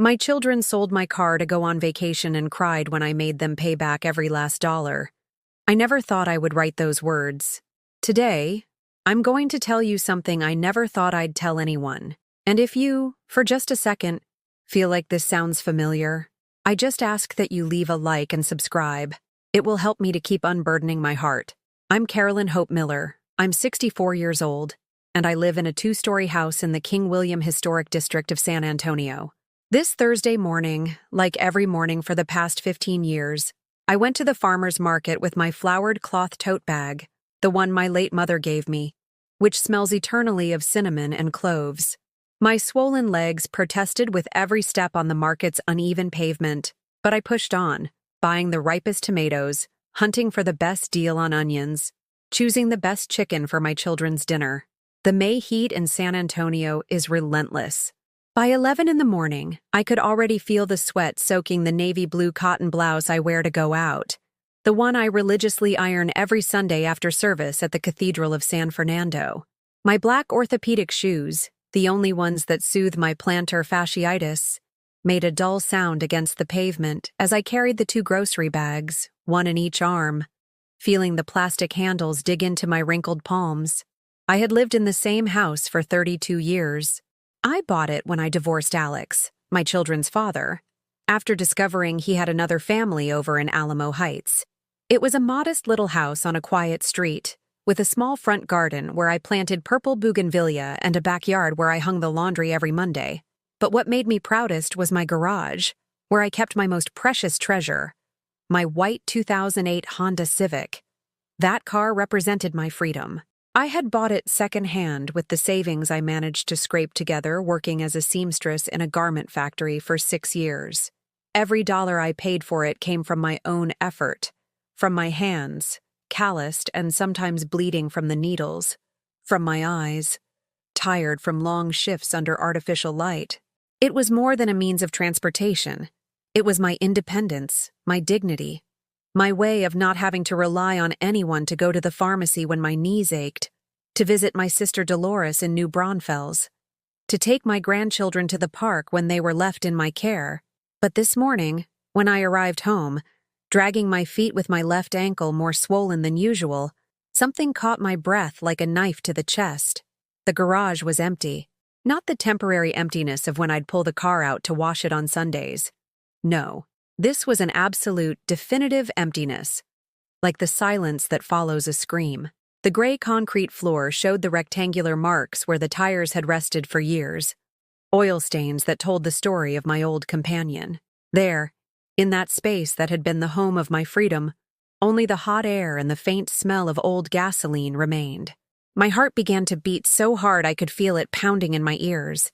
My children sold my car to go on vacation and cried when I made them pay back every last dollar. I never thought I would write those words. Today, I'm going to tell you something I never thought I'd tell anyone. And if you, for just a second, feel like this sounds familiar, I just ask that you leave a like and subscribe. It will help me to keep unburdening my heart. I'm Carolyn Hope Miller. I'm 64 years old, and I live in a 2-story house in the King William Historic District of San Antonio. This Thursday morning, like every morning for the past 15 years, I went to the farmer's market with my flowered cloth tote bag, the one my late mother gave me, which smells eternally of cinnamon and cloves. My swollen legs protested with every step on the market's uneven pavement, but I pushed on, buying the ripest tomatoes, hunting for the best deal on onions, choosing the best chicken for my children's dinner. The May heat in San Antonio is relentless. By 11 in the morning, I could already feel the sweat soaking the navy blue cotton blouse I wear to go out, the one I religiously iron every Sunday after service at the Cathedral of San Fernando. My black orthopedic shoes, the only ones that soothe my plantar fasciitis, made a dull sound against the pavement as I carried the 2 grocery bags, one in each arm, feeling the plastic handles dig into my wrinkled palms. I had lived in the same house for 32 years. I bought it when I divorced Alex, my children's father, after discovering he had another family over in Alamo Heights. It was a modest little house on a quiet street, with a small front garden where I planted purple bougainvillea and a backyard where I hung the laundry every Monday. But what made me proudest was my garage, where I kept my most precious treasure, my white 2008 Honda Civic. That car represented my freedom. I had bought it secondhand with the savings I managed to scrape together working as a seamstress in a garment factory for 6 years. Every dollar I paid for it came from my own effort, from my hands, calloused and sometimes bleeding from the needles, from my eyes, tired from long shifts under artificial light. It was more than a means of transportation. It was my independence, my dignity, my way of not having to rely on anyone to go to the pharmacy when my knees ached, to visit my sister Dolores in New Braunfels, to take my grandchildren to the park when they were left in my care. But this morning, when I arrived home, dragging my feet with my left ankle more swollen than usual, something caught my breath like a knife to the chest. The garage was empty. Not the temporary emptiness of when I'd pull the car out to wash it on Sundays. No. This was an absolute, definitive emptiness, like the silence that follows a scream. The gray concrete floor showed the rectangular marks where the tires had rested for years, oil stains that told the story of my old companion. There, in that space that had been the home of my freedom, only the hot air and the faint smell of old gasoline remained. My heart began to beat so hard I could feel it pounding in my ears.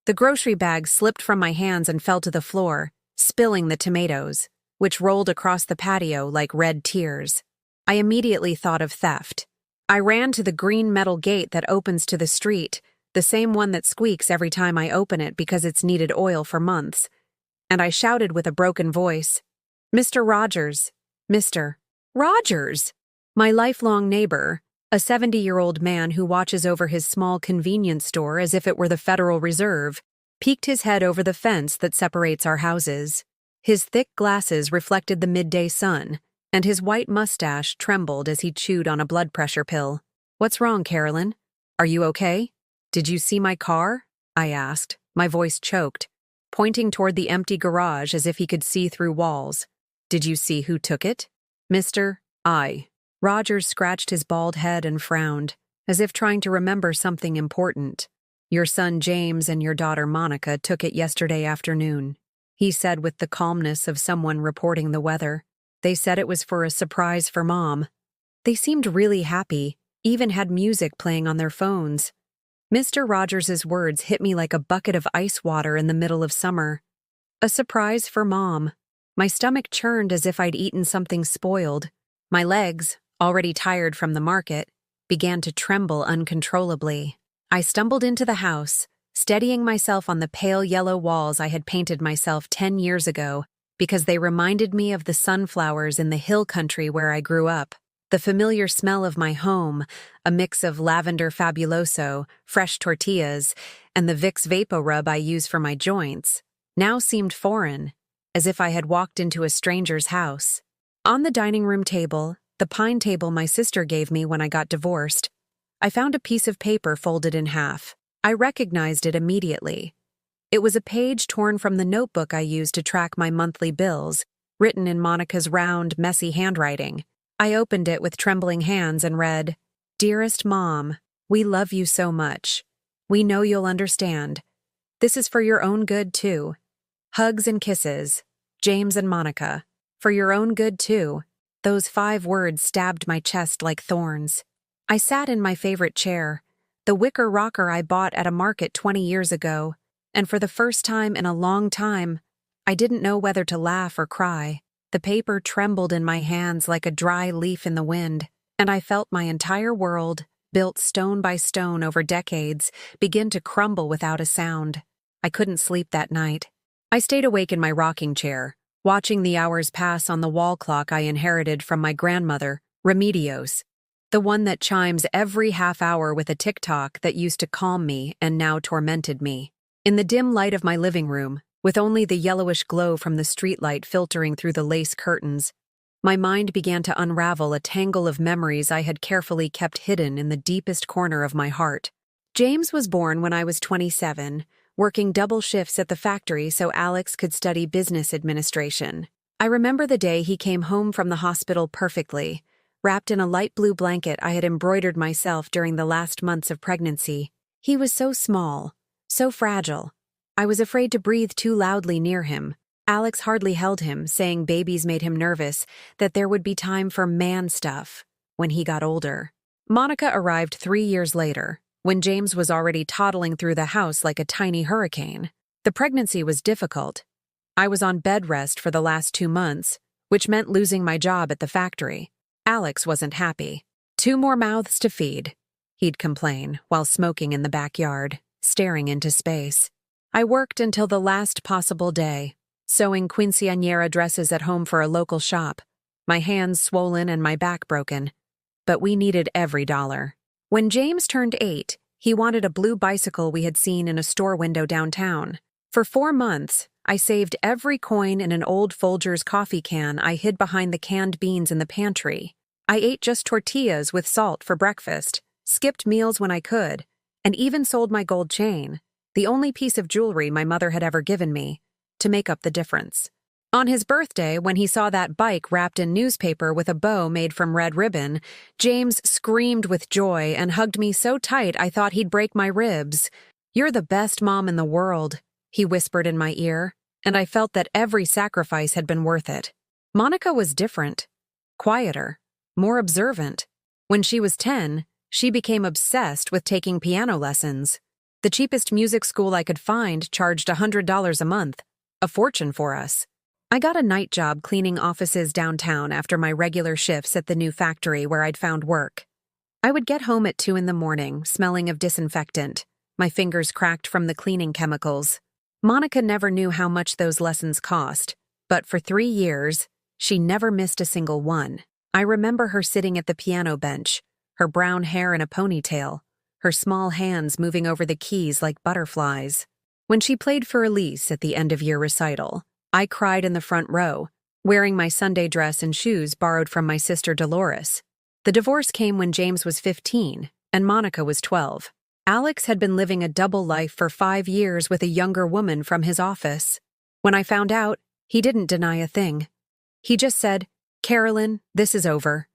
The grocery bag slipped from my hands and fell to the floor, spilling the tomatoes, which rolled across the patio like red tears. I immediately thought of theft. I ran to the green metal gate that opens to the street, the same one that squeaks every time I open it because it's needed oil for months, and I shouted with a broken voice, "Mr. Rogers, Mr. Rogers!" My lifelong neighbor, a 70-year-old man who watches over his small convenience store as if it were the Federal Reserve, peeked his head over the fence that separates our houses. His thick glasses reflected the midday sun, and his white mustache trembled as he chewed on a blood pressure pill. "What's wrong, Carolyn? Are you okay? Did you see my car?" I asked, my voice choked, pointing toward the empty garage as if he could see through walls. "Did you see who took it?" "Mr. I." Rogers scratched his bald head and frowned, as if trying to remember something important. "Your son James and your daughter Monica took it yesterday afternoon," he said with the calmness of someone reporting the weather. "They said it was for a surprise for Mom. They seemed really happy, even had music playing on their phones." Mr. Rogers's words hit me like a bucket of ice water in the middle of summer. A surprise for Mom. My stomach churned as if I'd eaten something spoiled. My legs, already tired from the market, began to tremble uncontrollably. I stumbled into the house, steadying myself on the pale yellow walls I had painted myself 10 years ago because they reminded me of the sunflowers in the hill country where I grew up. The familiar smell of my home, a mix of lavender fabuloso, fresh tortillas, and the Vicks VapoRub I use for my joints, now seemed foreign, as if I had walked into a stranger's house. On the dining room table, the pine table my sister gave me when I got divorced, I found a piece of paper folded in half. I recognized it immediately. It was a page torn from the notebook I used to track my monthly bills, written in Monica's round, messy handwriting. I opened it with trembling hands and read, "Dearest Mom, we love you so much. We know you'll understand. This is for your own good, too. Hugs and kisses. James and Monica. For your own good, too." Those 5 words stabbed my chest like thorns. I sat in my favorite chair, the wicker rocker I bought at a market 20 years ago, and for the first time in a long time, I didn't know whether to laugh or cry. The paper trembled in my hands like a dry leaf in the wind, and I felt my entire world, built stone by stone over decades, begin to crumble without a sound. I couldn't sleep that night. I stayed awake in my rocking chair, watching the hours pass on the wall clock I inherited from my grandmother, Remedios, the one that chimes every half hour with a tick-tock that used to calm me and now tormented me. In the dim light of my living room, with only the yellowish glow from the streetlight filtering through the lace curtains, my mind began to unravel a tangle of memories I had carefully kept hidden in the deepest corner of my heart. James was born when I was 27, working double shifts at the factory so Alex could study business administration. I remember the day he came home from the hospital perfectly, wrapped in a light blue blanket I had embroidered myself during the last months of pregnancy. He was so small, so fragile. I was afraid to breathe too loudly near him. Alex hardly held him, saying babies made him nervous, that there would be time for man stuff when he got older. Monica arrived 3 years later, when James was already toddling through the house like a tiny hurricane. The pregnancy was difficult. I was on bed rest for the last 2 months, which meant losing my job at the factory. Alex wasn't happy. 2 more mouths to feed, he'd complain while smoking in the backyard, staring into space. I worked until the last possible day, sewing quinceañera dresses at home for a local shop, my hands swollen and my back broken. But we needed every dollar. When James turned 8, he wanted a blue bicycle we had seen in a store window downtown. For 4 months, I saved every coin in an old Folgers coffee can I hid behind the canned beans in the pantry. I ate just tortillas with salt for breakfast, skipped meals when I could, and even sold my gold chain, the only piece of jewelry my mother had ever given me, to make up the difference. On his birthday, when he saw that bike wrapped in newspaper with a bow made from red ribbon, James screamed with joy and hugged me so tight I thought he'd break my ribs. "You're the best mom in the world," he whispered in my ear, and I felt that every sacrifice had been worth it. Monica was different, quieter, more observant. When she was 10, she became obsessed with taking piano lessons. The cheapest music school I could find charged $100 a month, a fortune for us. I got a night job cleaning offices downtown after my regular shifts at the new factory where I'd found work. I would get home at 2 in the morning, smelling of disinfectant, my fingers cracked from the cleaning chemicals. Monica never knew how much those lessons cost, but for 3 years, she never missed a single one. I remember her sitting at the piano bench, her brown hair in a ponytail, her small hands moving over the keys like butterflies. When she played for Elise at the end-of-year recital, I cried in the front row, wearing my Sunday dress and shoes borrowed from my sister Dolores. The divorce came when James was 15 and Monica was 12. Alex had been living a double life for 5 years with a younger woman from his office. When I found out, he didn't deny a thing. He just said, "Carolyn, this is over.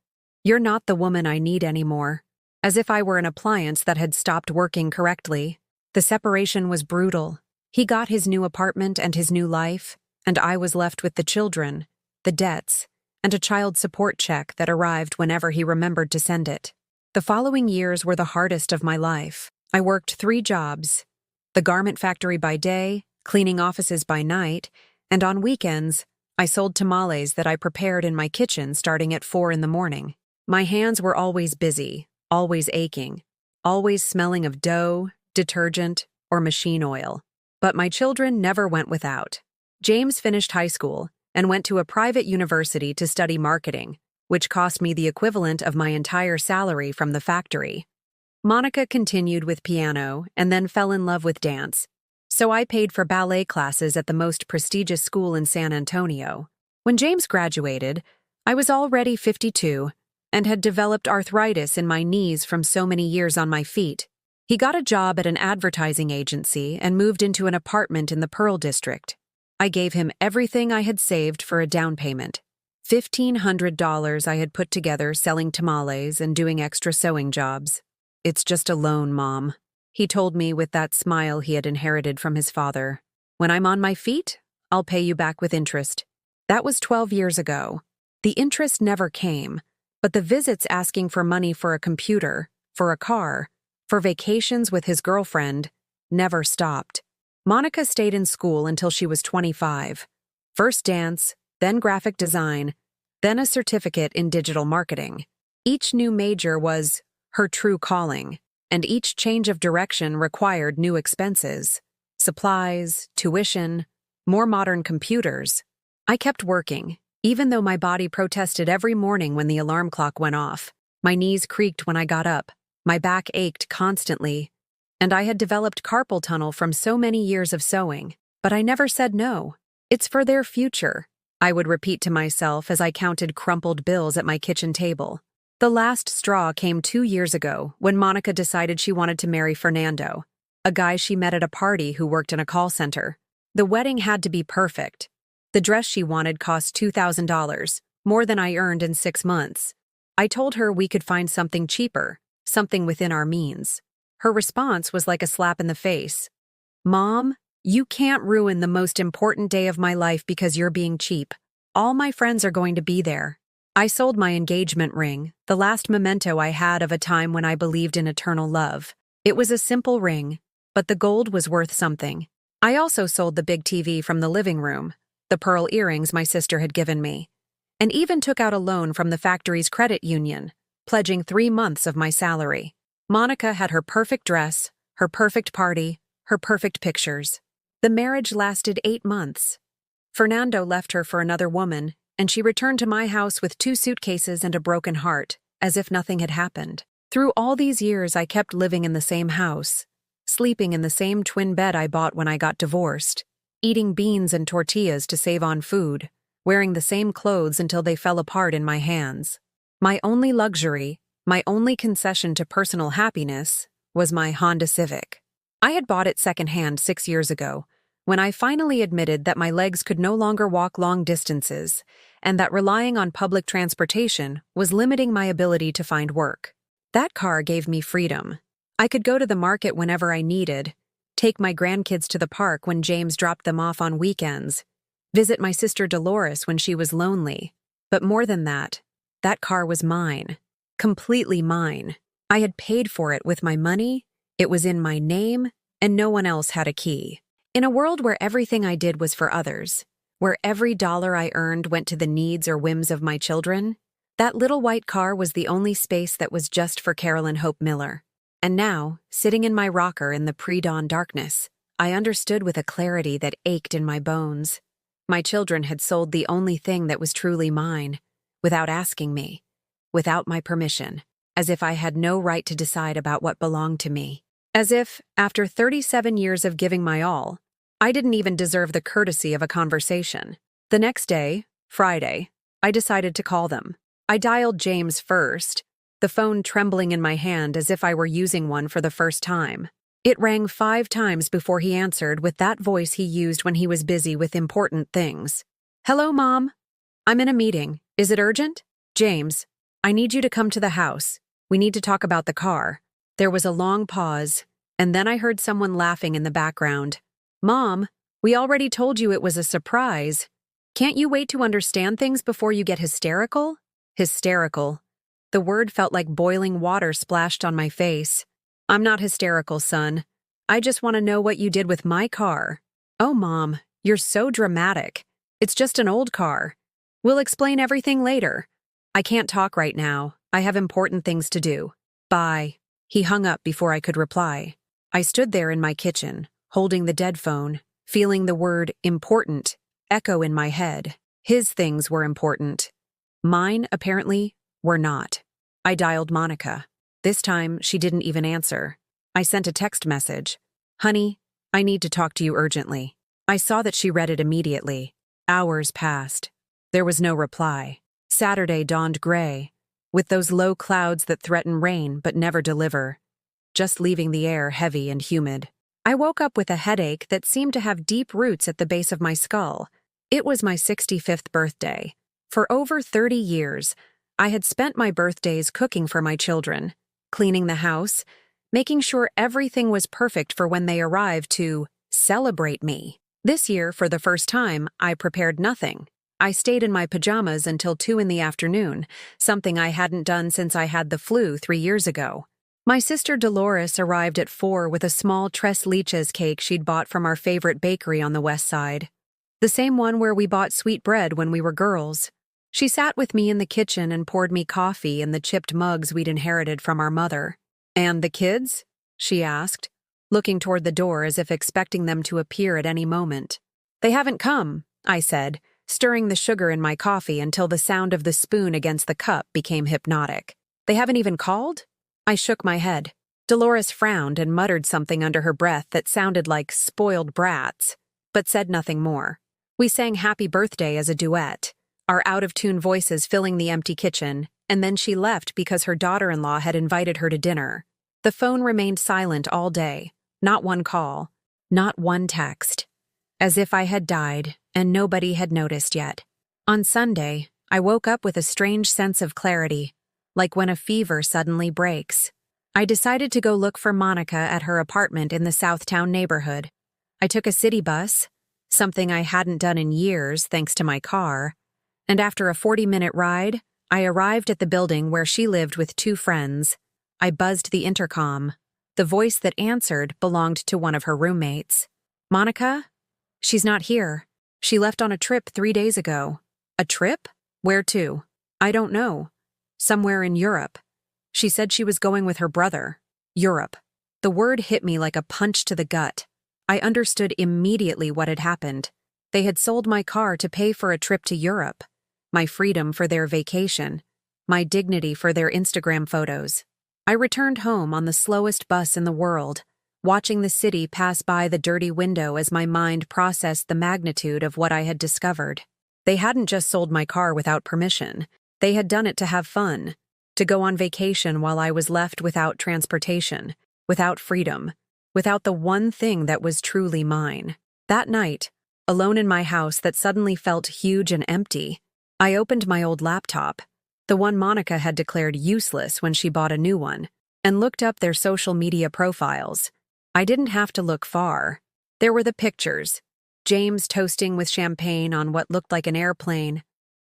You're not the woman I need anymore," as if I were an appliance that had stopped working correctly. The separation was brutal. He got his new apartment and his new life, and I was left with the children, the debts, and a child support check that arrived whenever he remembered to send it. The following years were the hardest of my life. I worked 3 jobs, the garment factory by day, cleaning offices by night, and on weekends, I sold tamales that I prepared in my kitchen starting at 4 in the morning. My hands were always busy, always aching, always smelling of dough, detergent, or machine oil. But my children never went without. James finished high school and went to a private university to study marketing, which cost me the equivalent of my entire salary from the factory. Monica continued with piano and then fell in love with dance, So I paid for ballet classes at the most prestigious school in San Antonio. When James graduated, I was already 52 and had developed arthritis in my knees from so many years on my feet. He got a job at an advertising agency and moved into an apartment in the Pearl District. I gave him everything I had saved for a down payment. $1,500 I had put together selling tamales and doing extra sewing jobs. "It's just a loan, Mom," he told me with that smile he had inherited from his father. "When I'm on my feet, I'll pay you back with interest." That was 12 years ago. The interest never came, but the visits asking for money for a computer, for a car, for vacations with his girlfriend never stopped. Monica stayed in school until she was 25. First dance, then graphic design, then a certificate in digital marketing. Each new major was her true calling, and each change of direction required new expenses. Supplies, tuition, more modern computers. I kept working, even though my body protested every morning when the alarm clock went off. My knees creaked when I got up, my back ached constantly, and I had developed carpal tunnel from so many years of sewing. But I never said no. "It's for their future," I would repeat to myself as I counted crumpled bills at my kitchen table. The last straw came 2 years ago when Monica decided she wanted to marry Fernando, a guy she met at a party who worked in a call center. The wedding had to be perfect. The dress she wanted cost $2,000, more than I earned in 6 months. I told her we could find something cheaper, something within our means. Her response was like a slap in the face. "Mom, you can't ruin the most important day of my life because you're being cheap. All my friends are going to be there." I sold my engagement ring, the last memento I had of a time when I believed in eternal love. It was a simple ring, but the gold was worth something. I also sold the big TV from the living room, the pearl earrings my sister had given me, and even took out a loan from the factory's credit union, pledging 3 months of my salary. Monica had her perfect dress, her perfect party, her perfect pictures. The marriage lasted 8 months. Fernando left her for another woman, and she returned to my house with 2 suitcases and a broken heart, as if nothing had happened. Through all these years, I kept living in the same house, sleeping in the same twin bed I bought when I got divorced, eating beans and tortillas to save on food, wearing the same clothes until they fell apart in my hands. My only luxury, my only concession to personal happiness, was my Honda Civic. I had bought it secondhand 6 years ago, when I finally admitted that my legs could no longer walk long distances, and that relying on public transportation was limiting my ability to find work. That car gave me freedom. I could go to the market whenever I needed, take my grandkids to the park when James dropped them off on weekends, visit my sister Dolores when she was lonely. But more than that car was mine. Completely mine. I had paid for it with my money, it was in my name, and no one else had a key. In a world where everything I did was for others, where every dollar I earned went to the needs or whims of my children, that little white car was the only space that was just for Carolyn Hope Miller. And now, sitting in my rocker in the pre-dawn darkness, I understood with a clarity that ached in my bones. My children had sold the only thing that was truly mine, without asking me, without my permission, as if I had no right to decide about what belonged to me. As if, after 37 years of giving my all, I didn't even deserve the courtesy of a conversation. The next day, Friday, I decided to call them. I dialed James first, the phone trembling in my hand as if I were using one for the first time. It rang 5 times before he answered with that voice he used when he was busy with important things. "Hello, Mom. I'm in a meeting. Is it urgent? James, I need you to come to the house. We need to talk about the car." There was a long pause, and then I heard someone laughing in the background. "Mom, we already told you it was a surprise. Can't you wait to understand things before you get hysterical?" Hysterical. The word felt like boiling water splashed on my face. "I'm not hysterical, son. I just want to know what you did with my car." "Oh, Mom, you're so dramatic. It's just an old car. We'll explain everything later. I can't talk right now. I have important things to do. Bye." He hung up before I could reply. I stood there in my kitchen, holding the dead phone, feeling the word important echo in my head. His things were important. Mine, apparently, were not. I dialed Monica. This time, she didn't even answer. I sent a text message. "Honey, I need to talk to you urgently. I saw that she read it immediately. Hours passed. There was no reply. Saturday dawned gray, with those low clouds that threaten rain but never deliver, just leaving the air heavy and humid. I woke up with a headache that seemed to have deep roots at the base of my skull. It was my 65th birthday. For over 30 years, I had spent my birthdays cooking for my children, cleaning the house, making sure everything was perfect for when they arrived to celebrate me. This year, for the first time, I prepared nothing. I stayed in my pajamas until 2 in the afternoon, something I hadn't done since I had the flu 3 years ago. My sister Dolores arrived at 4 with a small tres leches cake she'd bought from our favorite bakery on the west side. The same one where we bought sweet bread when we were girls. She sat with me in the kitchen and poured me coffee in the chipped mugs we'd inherited from our mother. "And the kids?" she asked, looking toward the door as if expecting them to appear at any moment. "They haven't come," I said, stirring the sugar in my coffee until the sound of the spoon against the cup became hypnotic. "They haven't even called?" I shook my head. Dolores frowned and muttered something under her breath that sounded like spoiled brats, but said nothing more. We sang Happy Birthday as a duet, our out-of-tune voices filling the empty kitchen, and then she left because her daughter-in-law had invited her to dinner. The phone remained silent all day, not one call, not one text. As if I had died and nobody had noticed yet. On Sunday, I woke up with a strange sense of clarity, like when a fever suddenly breaks. I decided to go look for Monica at her apartment in the Southtown neighborhood. I took a city bus, something I hadn't done in years thanks to my car, and after a 40-minute ride, I arrived at the building where she lived with 2 friends. I buzzed the intercom. The voice that answered belonged to one of her roommates. "Monica? She's not here. She left on a trip 3 days ago." "A trip? Where to?" "I don't know. Somewhere in Europe. She said she was going with her brother." Europe. The word hit me like a punch to the gut. I understood immediately what had happened. They had sold my car to pay for a trip to Europe. My freedom for their vacation. My dignity for their Instagram photos. I returned home on the slowest bus in the world, watching the city pass by the dirty window as my mind processed the magnitude of what I had discovered. They hadn't just sold my car without permission. They had done it to have fun, to go on vacation while I was left without transportation, without freedom, without the one thing that was truly mine. That night, alone in my house that suddenly felt huge and empty, I opened my old laptop, the one Monica had declared useless when she bought a new one, and looked up their social media profiles. I didn't have to look far. There were the pictures. James toasting with champagne on what looked like an airplane.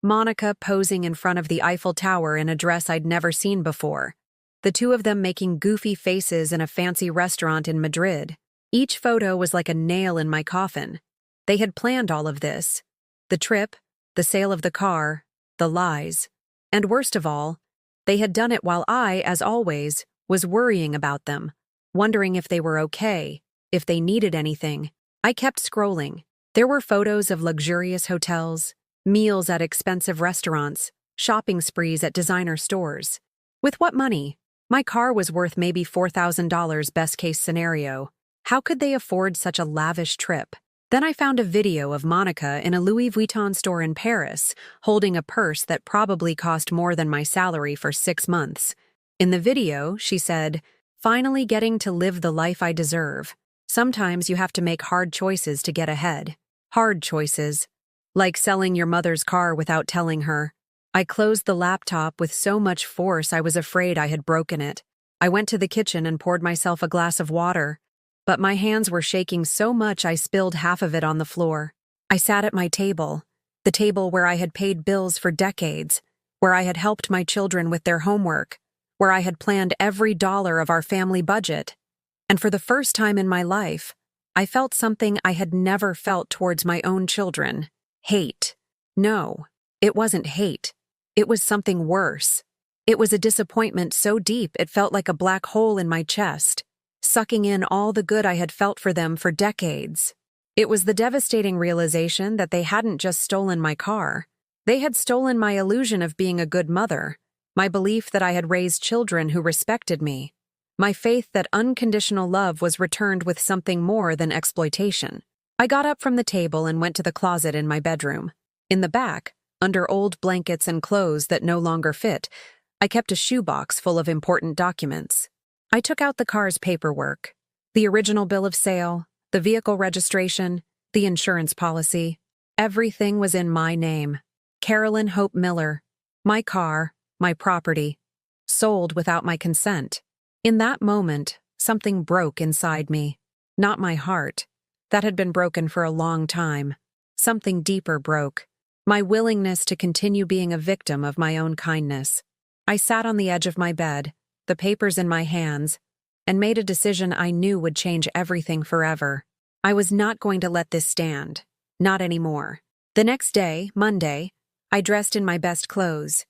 Monica posing in front of the Eiffel Tower in a dress I'd never seen before. The 2 of them making goofy faces in a fancy restaurant in Madrid. Each photo was like a nail in my coffin. They had planned all of this. The trip, the sale of the car, the lies. And worst of all, they had done it while I, as always, was worrying about them, wondering if they were okay, if they needed anything. I kept scrolling. There were photos of luxurious hotels, meals at expensive restaurants, shopping sprees at designer stores. With what money? My car was worth maybe $4,000 best-case scenario. How could they afford such a lavish trip? Then I found a video of Monica in a Louis Vuitton store in Paris, holding a purse that probably cost more than my salary for 6 months. In the video, she said, "Finally getting to live the life I deserve. Sometimes you have to make hard choices to get ahead." Hard choices. Like selling your mother's car without telling her. I closed the laptop with so much force I was afraid I had broken it. I went to the kitchen and poured myself a glass of water, but my hands were shaking so much I spilled half of it on the floor. I sat at my table, the table where I had paid bills for decades, where I had helped my children with their homework, where I had planned every dollar of our family budget. And for the first time in my life, I felt something I had never felt towards my own children. Hate. No, it wasn't hate. It was something worse. It was a disappointment so deep it felt like a black hole in my chest, sucking in all the good I had felt for them for decades. It was the devastating realization that they hadn't just stolen my car. They had stolen my illusion of being a good mother, my belief that I had raised children who respected me, My faith that unconditional love was returned with something more than exploitation. I got up from the table and went to the closet in my bedroom. In the back, under old blankets and clothes that no longer fit, I kept a shoebox full of important documents. I took out the car's paperwork, the original bill of sale, the vehicle registration, the insurance policy. Everything was in my name. Carolyn Hope Miller. My car, my property. Sold without my consent. In that moment, something broke inside me. Not my heart. That had been broken for a long time. Something deeper broke. My willingness to continue being a victim of my own kindness. I sat on the edge of my bed, the papers in my hands, and made a decision I knew would change everything forever. I was not going to let this stand. Not anymore. The next day, Monday, I dressed in my best clothes.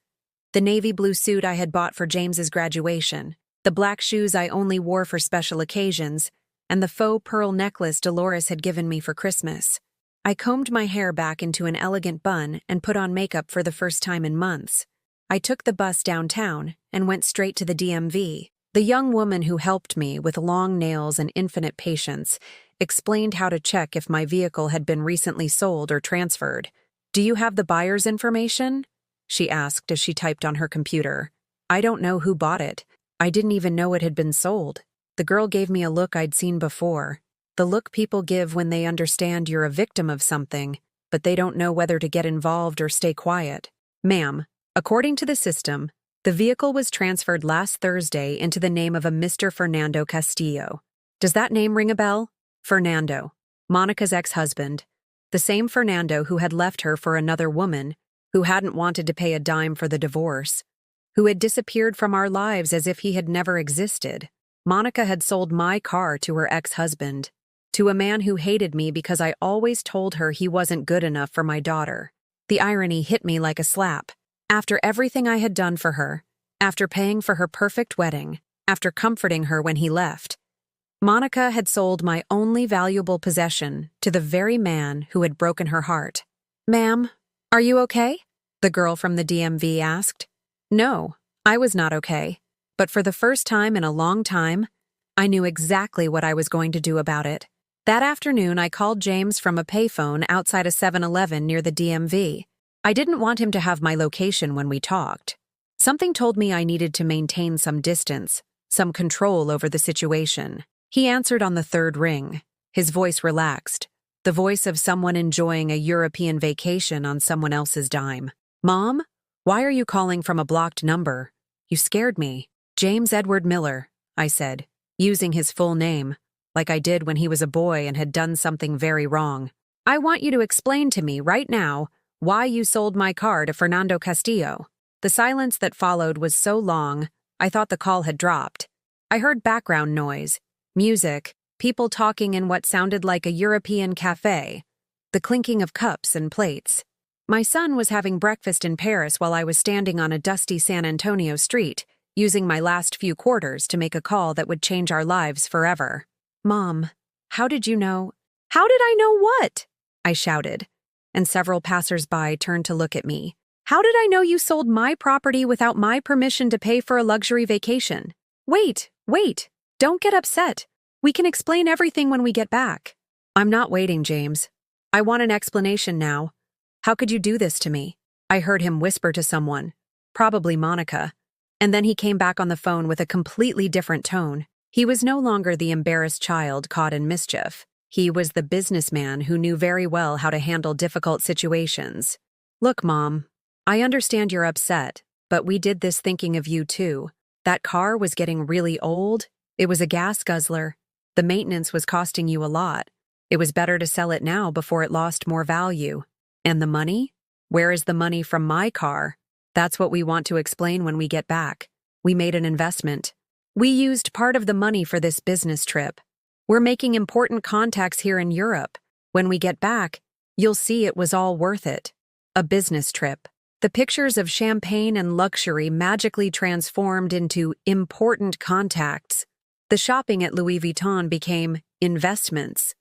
The navy blue suit I had bought for James's graduation, the black shoes I only wore for special occasions, and the faux pearl necklace Dolores had given me for Christmas. I combed my hair back into an elegant bun and put on makeup for the first time in months. I took the bus downtown and went straight to the DMV. The young woman who helped me, with long nails and infinite patience, explained how to check if my vehicle had been recently sold or transferred. "Do you have the buyer's information?" she asked as she typed on her computer. "I don't know who bought it. I didn't even know it had been sold." The girl gave me a look I'd seen before. The look people give when they understand you're a victim of something, but they don't know whether to get involved or stay quiet. "Ma'am, according to the system, the vehicle was transferred last Thursday into the name of a Mr. Fernando Castillo. Does that name ring a bell?" Fernando, Monica's ex-husband, the same Fernando who had left her for another woman, who hadn't wanted to pay a dime for the divorce, who had disappeared from our lives as if he had never existed. Monica had sold my car to her ex-husband, to a man who hated me because I always told her he wasn't good enough for my daughter. The irony hit me like a slap. After everything I had done for her, after paying for her perfect wedding, after comforting her when he left, Monica had sold my only valuable possession to the very man who had broken her heart. "Ma'am, are you okay?" the girl from the DMV asked. No, I was not okay. But for the first time in a long time, I knew exactly what I was going to do about it. That afternoon, I called James from a payphone outside a 7-Eleven near the DMV. I didn't want him to have my location when we talked. Something told me I needed to maintain some distance, some control over the situation. He answered on the third ring, his voice relaxed, the voice of someone enjoying a European vacation on someone else's dime. "Mom, why are you calling from a blocked number? You scared me." "James Edward Miller," I said, using his full name, like I did when he was a boy and had done something very wrong. "I want you to explain to me right now why you sold my car to Fernando Castillo." The silence that followed was so long, I thought the call had dropped. I heard background noise, music, people talking in what sounded like a European cafe, the clinking of cups and plates. My son was having breakfast in Paris while I was standing on a dusty San Antonio street, using my last few quarters to make a call that would change our lives forever. "Mom, how did you know?" "How did I know what?" I shouted, and several passers-by turned to look at me. "How did I know you sold my property without my permission to pay for a luxury vacation?" Wait, don't get upset. We can explain everything when we get back." "I'm not waiting, James. I want an explanation now. How could you do this to me?" I heard him whisper to someone, probably Monica, and then he came back on the phone with a completely different tone. He was no longer the embarrassed child caught in mischief. He was the businessman who knew very well how to handle difficult situations. "Look, Mom, I understand you're upset, but we did this thinking of you too. That car was getting really old. It was a gas guzzler. The maintenance was costing you a lot. It was better to sell it now before it lost more value. And the money? Where is the money from my car? That's what we want to explain when we get back. We made an investment. We used part of the money for this business trip. We're making important contacts here in Europe. When we get back, you'll see it was all worth it. A business trip. The pictures of champagne and luxury magically transformed into important contacts. The shopping at Louis Vuitton became investments.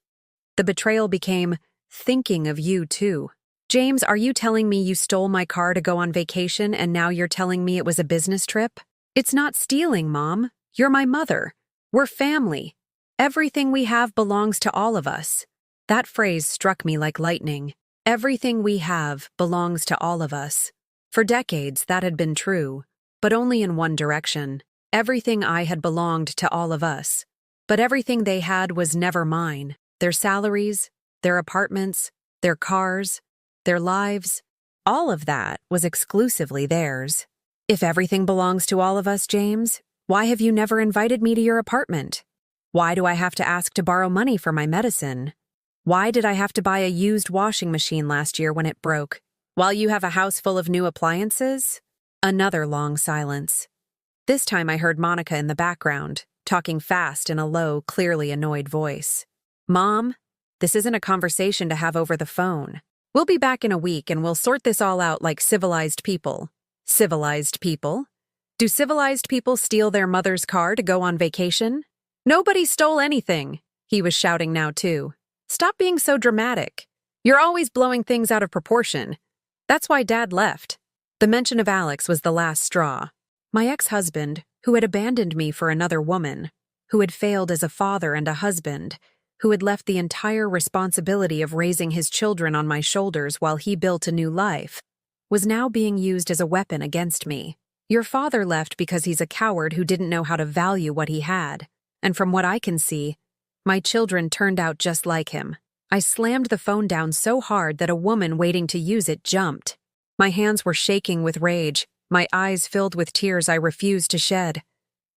The betrayal became thinking of you too. James, are you telling me you stole my car to go on vacation and now you're telling me it was a business trip? It's not stealing, Mom. You're my mother. We're family. Everything we have belongs to all of us. That phrase struck me like lightning. Everything we have belongs to all of us. For decades, that had been true, but only in one direction. Everything I had belonged to all of us. But everything they had was never mine. Their salaries, their apartments, their cars, their lives, all of that was exclusively theirs. If everything belongs to all of us, James, why have you never invited me to your apartment? Why do I have to ask to borrow money for my medicine? Why did I have to buy a used washing machine last year when it broke, while you have a house full of new appliances? Another long silence. This time I heard Monica in the background, talking fast in a low, clearly annoyed voice. Mom, this isn't a conversation to have over the phone. We'll be back in a week and we'll sort this all out like civilized people. Civilized people? Do civilized people steal their mother's car to go on vacation? Nobody stole anything, he was shouting now too. Stop being so dramatic. You're always blowing things out of proportion. That's why Dad left. The mention of Alex was the last straw. My ex-husband, who had abandoned me for another woman, who had failed as a father and a husband, who had left the entire responsibility of raising his children on my shoulders while he built a new life, was now being used as a weapon against me. Your father left because he's a coward who didn't know how to value what he had. And from what I can see, my children turned out just like him. I slammed the phone down so hard that a woman waiting to use it jumped. My hands were shaking with rage, my eyes filled with tears I refused to shed.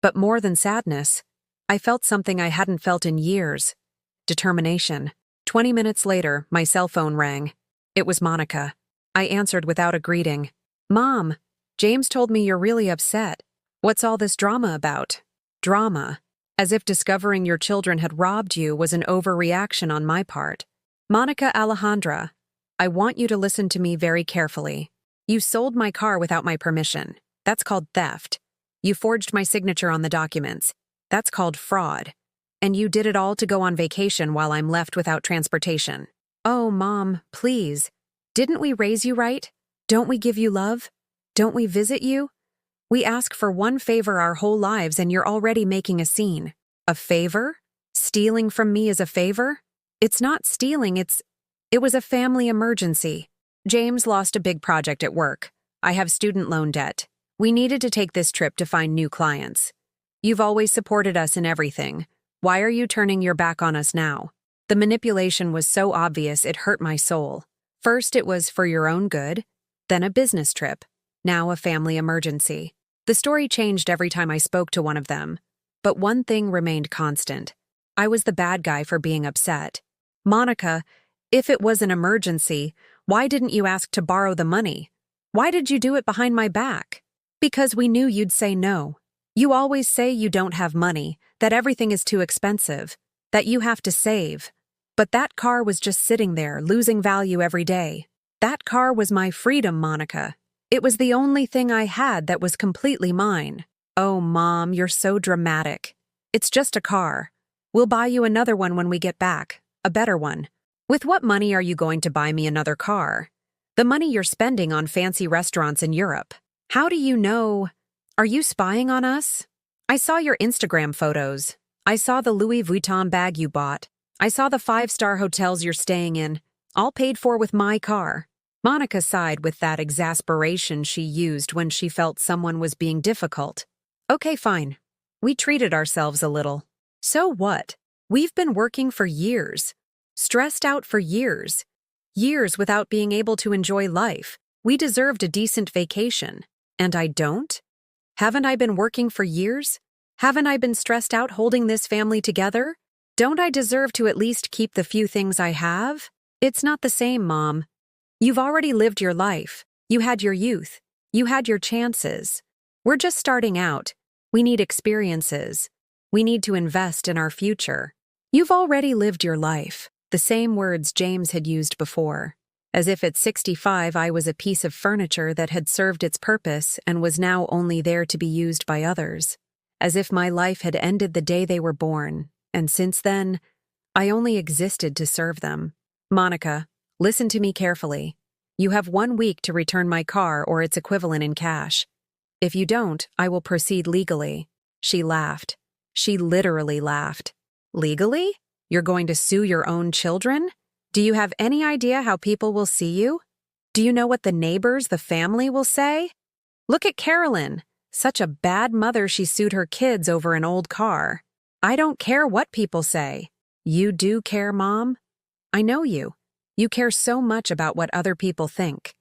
But more than sadness, I felt something I hadn't felt in years. Determination. 20 minutes later, my cell phone rang. It was Monica. I answered without a greeting. Mom, James told me you're really upset. What's all this drama about? Drama. As if discovering your children had robbed you was an overreaction on my part. Monica Alejandra, I want you to listen to me very carefully. You sold my car without my permission. That's called theft. You forged my signature on the documents. That's called fraud. And you did it all to go on vacation while I'm left without transportation. Oh, Mom, please. Didn't we raise you right? Don't we give you love? Don't we visit you? We ask for one favor our whole lives and you're already making a scene. A favor? Stealing from me is a favor? It's not stealing, it was a family emergency. James lost a big project at work. I have student loan debt. We needed to take this trip to find new clients. You've always supported us in everything. Why are you turning your back on us now? The manipulation was so obvious it hurt my soul. First it was for your own good, then a business trip, now a family emergency. The story changed every time I spoke to one of them, but one thing remained constant. I was the bad guy for being upset. Monica, if it was an emergency, why didn't you ask to borrow the money? Why did you do it behind my back? Because we knew you'd say no. You always say you don't have money, that everything is too expensive, that you have to save. But that car was just sitting there, losing value every day. That car was my freedom, Monica. It was the only thing I had that was completely mine. Oh, Mom, you're so dramatic. It's just a car. We'll buy you another one when we get back, a better one. With what money are you going to buy me another car? The money you're spending on fancy restaurants in Europe. How do you know? Are you spying on us? I saw your Instagram photos. I saw the Louis Vuitton bag you bought. I saw the 5-star hotels you're staying in, all paid for with my car. Monica sighed with that exasperation she used when she felt someone was being difficult. Okay, fine. We treated ourselves a little. So what? We've been working for years. Stressed out for years. Years without being able to enjoy life. We deserved a decent vacation. And I don't? Haven't I been working for years? Haven't I been stressed out holding this family together? Don't I deserve to at least keep the few things I have? It's not the same, Mom. You've already lived your life. You had your youth. You had your chances. We're just starting out. We need experiences. We need to invest in our future. You've already lived your life. The same words James had used before. As if at 65 I was a piece of furniture that had served its purpose and was now only there to be used by others. As if my life had ended the day they were born, and since then, I only existed to serve them. Monica, listen to me carefully. You have 1 week to return my car or its equivalent in cash. If you don't, I will proceed legally. She laughed. She literally laughed. Legally? You're going to sue your own children? Do you have any idea how people will see you? Do you know what the neighbors, the family will say? Look at Carolyn. Such a bad mother she sued her kids over an old car. I don't care what people say. You do care, Mom? I know you. You care so much about what other people think.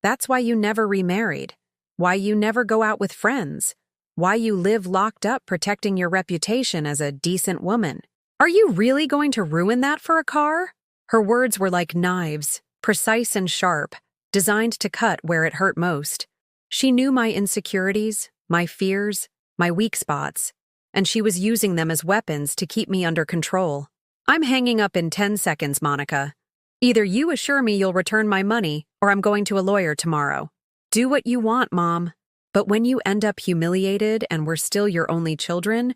That's why you never remarried. Why you never go out with friends. Why you live locked up protecting your reputation as a decent woman. Are you really going to ruin that for a car? Her words were like knives, precise and sharp, designed to cut where it hurt most. She knew my insecurities, my fears, my weak spots, and she was using them as weapons to keep me under control. I'm hanging up in 10 seconds, Monica. Either you assure me you'll return my money, or I'm going to a lawyer tomorrow. Do what you want, Mom. But when you end up humiliated and we're still your only children,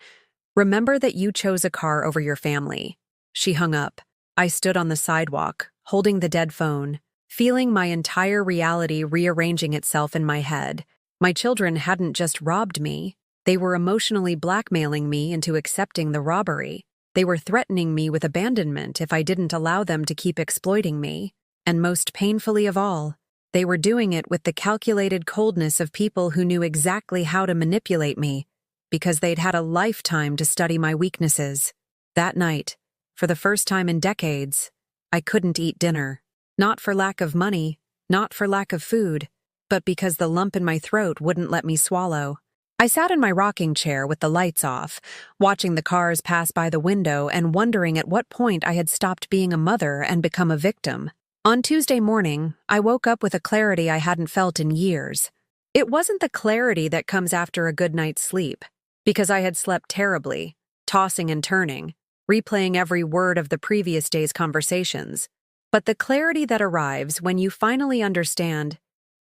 remember that you chose a car over your family. She hung up. I stood on the sidewalk, holding the dead phone, feeling my entire reality rearranging itself in my head. My children hadn't just robbed me. They were emotionally blackmailing me into accepting the robbery. They were threatening me with abandonment if I didn't allow them to keep exploiting me. And most painfully of all, they were doing it with the calculated coldness of people who knew exactly how to manipulate me, because they'd had a lifetime to study my weaknesses. That night, for the first time in decades, I couldn't eat dinner. Not for lack of money, not for lack of food, but because the lump in my throat wouldn't let me swallow. I sat in my rocking chair with the lights off, watching the cars pass by the window and wondering at what point I had stopped being a mother and become a victim. On Tuesday morning, I woke up with a clarity I hadn't felt in years. It wasn't the clarity that comes after a good night's sleep, because I had slept terribly, tossing and turning, replaying every word of the previous day's conversations. But the clarity that arrives when you finally understand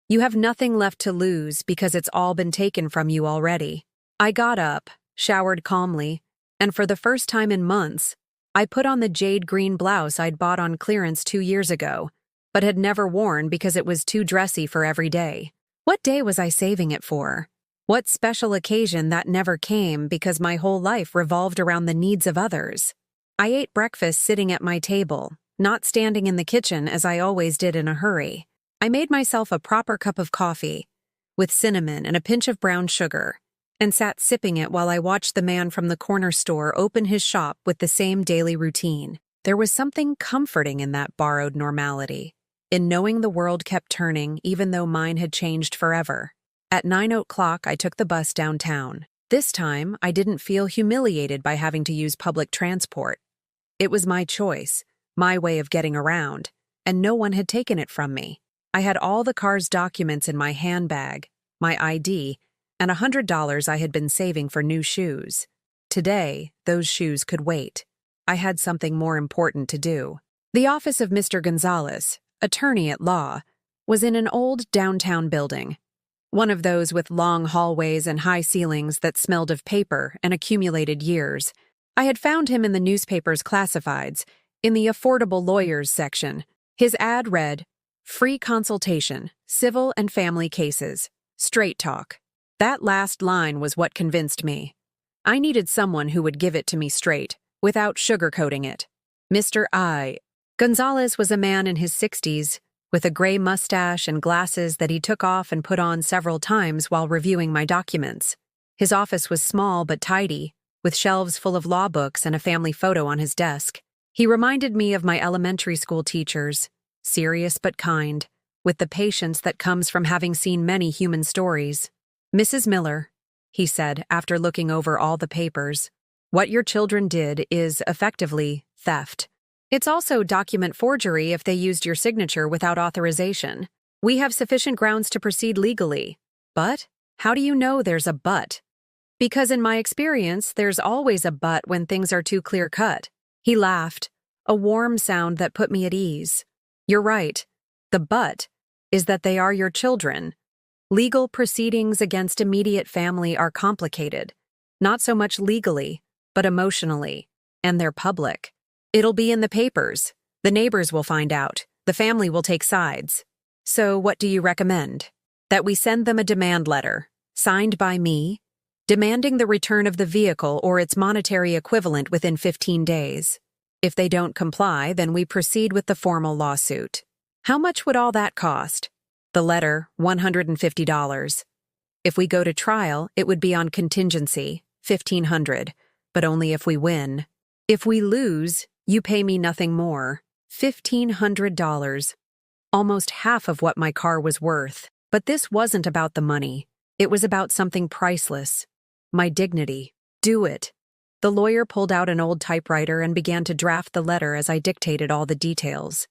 you have nothing left to lose because it's all been taken from you already. I got up, showered calmly, and for the first time in months, I put on the jade green blouse I'd bought on clearance 2 years ago, but had never worn because it was too dressy for every day. What day was I saving it for? What special occasion that never came because my whole life revolved around the needs of others? I ate breakfast sitting at my table, not standing in the kitchen as I always did in a hurry. I made myself a proper cup of coffee, with cinnamon and a pinch of brown sugar, and sat sipping it while I watched the man from the corner store open his shop with the same daily routine. There was something comforting in that borrowed normality, in knowing the world kept turning even though mine had changed forever. At 9 o'clock, I took the bus downtown. This time, I didn't feel humiliated by having to use public transport. It was my choice, my way of getting around, and no one had taken it from me. I had all the car's documents in my handbag, my ID, and $100 I had been saving for new shoes. Today, those shoes could wait. I had something more important to do. The office of Mr. Gonzalez, attorney at law, was in an old downtown building. One of those with long hallways and high ceilings that smelled of paper and accumulated years. I had found him in the newspaper's classifieds, in the affordable lawyers section. His ad read, "Free consultation, civil and family cases, straight talk." That last line was what convinced me. I needed someone who would give it to me straight, without sugarcoating it. Mr. Gonzalez was a man in his 60s, with a gray mustache and glasses that he took off and put on several times while reviewing my documents. His office was small but tidy, with shelves full of law books and a family photo on his desk. He reminded me of my elementary school teachers, serious but kind, with the patience that comes from having seen many human stories. "Mrs. Miller," he said after looking over all the papers, "what your children did is, effectively, theft. It's also document forgery if they used your signature without authorization. We have sufficient grounds to proceed legally. But, how do you know there's a but? Because in my experience, there's always a but when things are too clear-cut." He laughed, a warm sound that put me at ease. "You're right. The but is that they are your children. Legal proceedings against immediate family are complicated, not so much legally, but emotionally, and they're public. It'll be in the papers. The neighbors will find out. The family will take sides. So what do you recommend? That we send them a demand letter, signed by me, demanding the return of the vehicle or its monetary equivalent within 15 days. If they don't comply, then we proceed with the formal lawsuit. How much would all that cost? The letter, $150. If we go to trial, it would be on contingency, $1,500, but only if we win. If we lose, you pay me nothing more, $1,500. Almost half of what my car was worth. But this wasn't about the money. It was about something priceless. My dignity. Do it. The lawyer pulled out an old typewriter and began to draft the letter as I dictated all the details.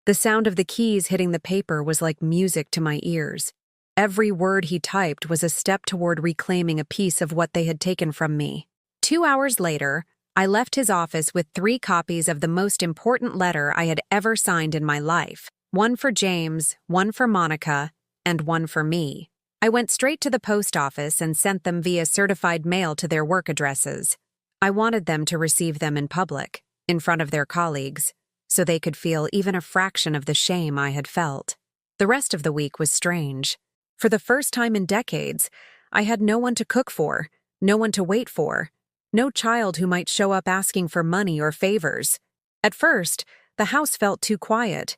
The sound of the keys hitting the paper was like music to my ears. Every word he typed was a step toward reclaiming a piece of what they had taken from me. 2 hours later, I left his office with 3 copies of the most important letter I had ever signed in my life. One for James, one for Monica, and one for me. I went straight to the post office and sent them via certified mail to their work addresses. I wanted them to receive them in public, in front of their colleagues, so they could feel even a fraction of the shame I had felt. The rest of the week was strange. For the first time in decades, I had no one to cook for, no one to wait for, no child who might show up asking for money or favors. At first, the house felt too quiet.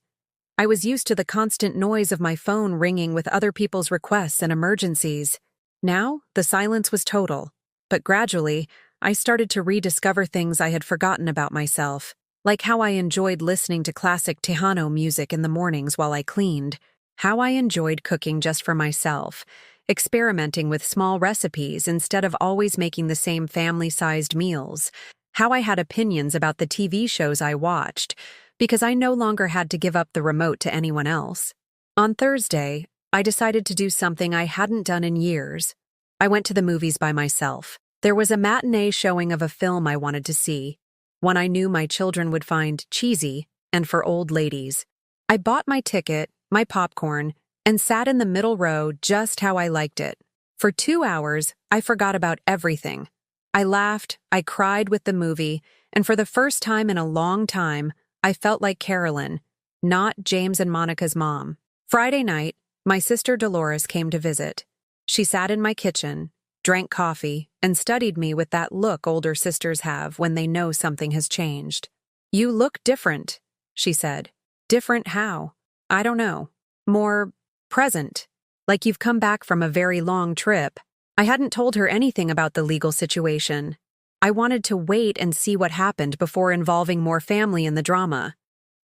I was used to the constant noise of my phone ringing with other people's requests and emergencies. Now, the silence was total. But gradually, I started to rediscover things I had forgotten about myself, like how I enjoyed listening to classic Tejano music in the mornings while I cleaned, how I enjoyed cooking just for myself, experimenting with small recipes instead of always making the same family-sized meals, how I had opinions about the TV shows I watched, because I no longer had to give up the remote to anyone else. On Thursday, I decided to do something I hadn't done in years. I went to the movies by myself. There was a matinee showing of a film I wanted to see, one I knew my children would find cheesy and for old ladies. I bought my ticket, my popcorn, and sat in the middle row just how I liked it. For 2 hours, I forgot about everything. I laughed, I cried with the movie, and for the first time in a long time, I felt like Carolyn, not James and Monica's mom. Friday night, my sister Dolores came to visit. She sat in my kitchen, drank coffee, and studied me with that look older sisters have when they know something has changed. "You look different," she said. "Different how?" "I don't know. More present. Like you've come back from a very long trip." I hadn't told her anything about the legal situation. I wanted to wait and see what happened before involving more family in the drama.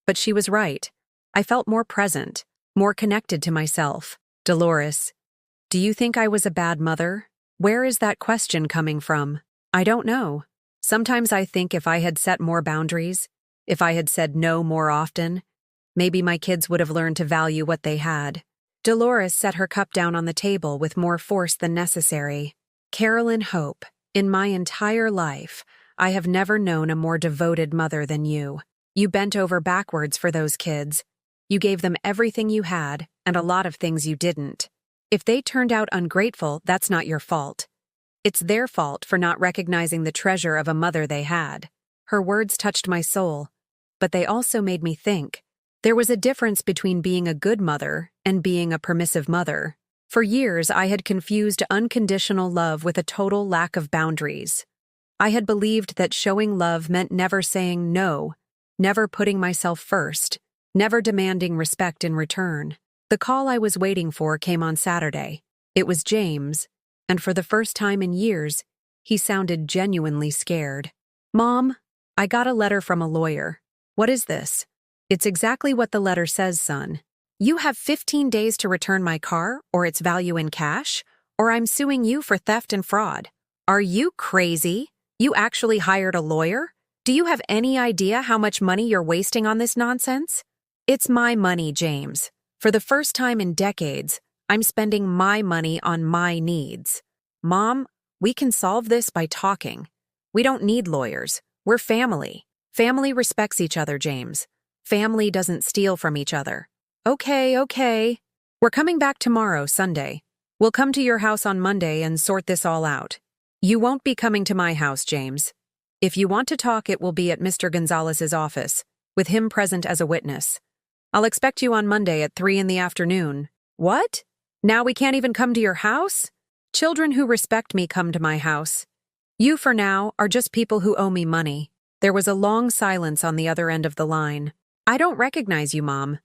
But she was right. I felt more present, more connected to myself. "Dolores, do you think I was a bad mother? Where is that question coming from?" "I don't know. Sometimes I think if I had set more boundaries, if I had said no more often, maybe my kids would have learned to value what they had." Dolores set her cup down on the table with more force than necessary. "Carolyn Hope, in my entire life, I have never known a more devoted mother than you. You bent over backwards for those kids. You gave them everything you had, and a lot of things you didn't. If they turned out ungrateful, that's not your fault. It's their fault for not recognizing the treasure of a mother they had." Her words touched my soul, but they also made me think. There was a difference between being a good mother and being a permissive mother. For years, I had confused unconditional love with a total lack of boundaries. I had believed that showing love meant never saying no, never putting myself first, never demanding respect in return. The call I was waiting for came on Saturday. It was James, and for the first time in years, he sounded genuinely scared. "Mom, I got a letter from a lawyer." "What is this?" "It's exactly what the letter says, son. You have 15 days to return my car or its value in cash, or I'm suing you for theft and fraud." "Are you crazy? You actually hired a lawyer? Do you have any idea how much money you're wasting on this nonsense?" "It's my money, James. For the first time in decades, I'm spending my money on my needs." "Mom, we can solve this by talking. We don't need lawyers. We're family. Family respects each other, James. Family doesn't steal from each other." Okay. We're coming back tomorrow, Sunday. We'll come to your house on Monday and sort this all out. You won't be coming to my house, James. If you want to talk, it will be at Mr. Gonzalez's office, with him present as a witness. I'll expect you on Monday at 3 in the afternoon. "What? Now we can't even come to your house?" Children who respect me come to my house. You, for now, are just people who owe me money. There was a long silence on the other end of the line. I don't recognize you, Mom.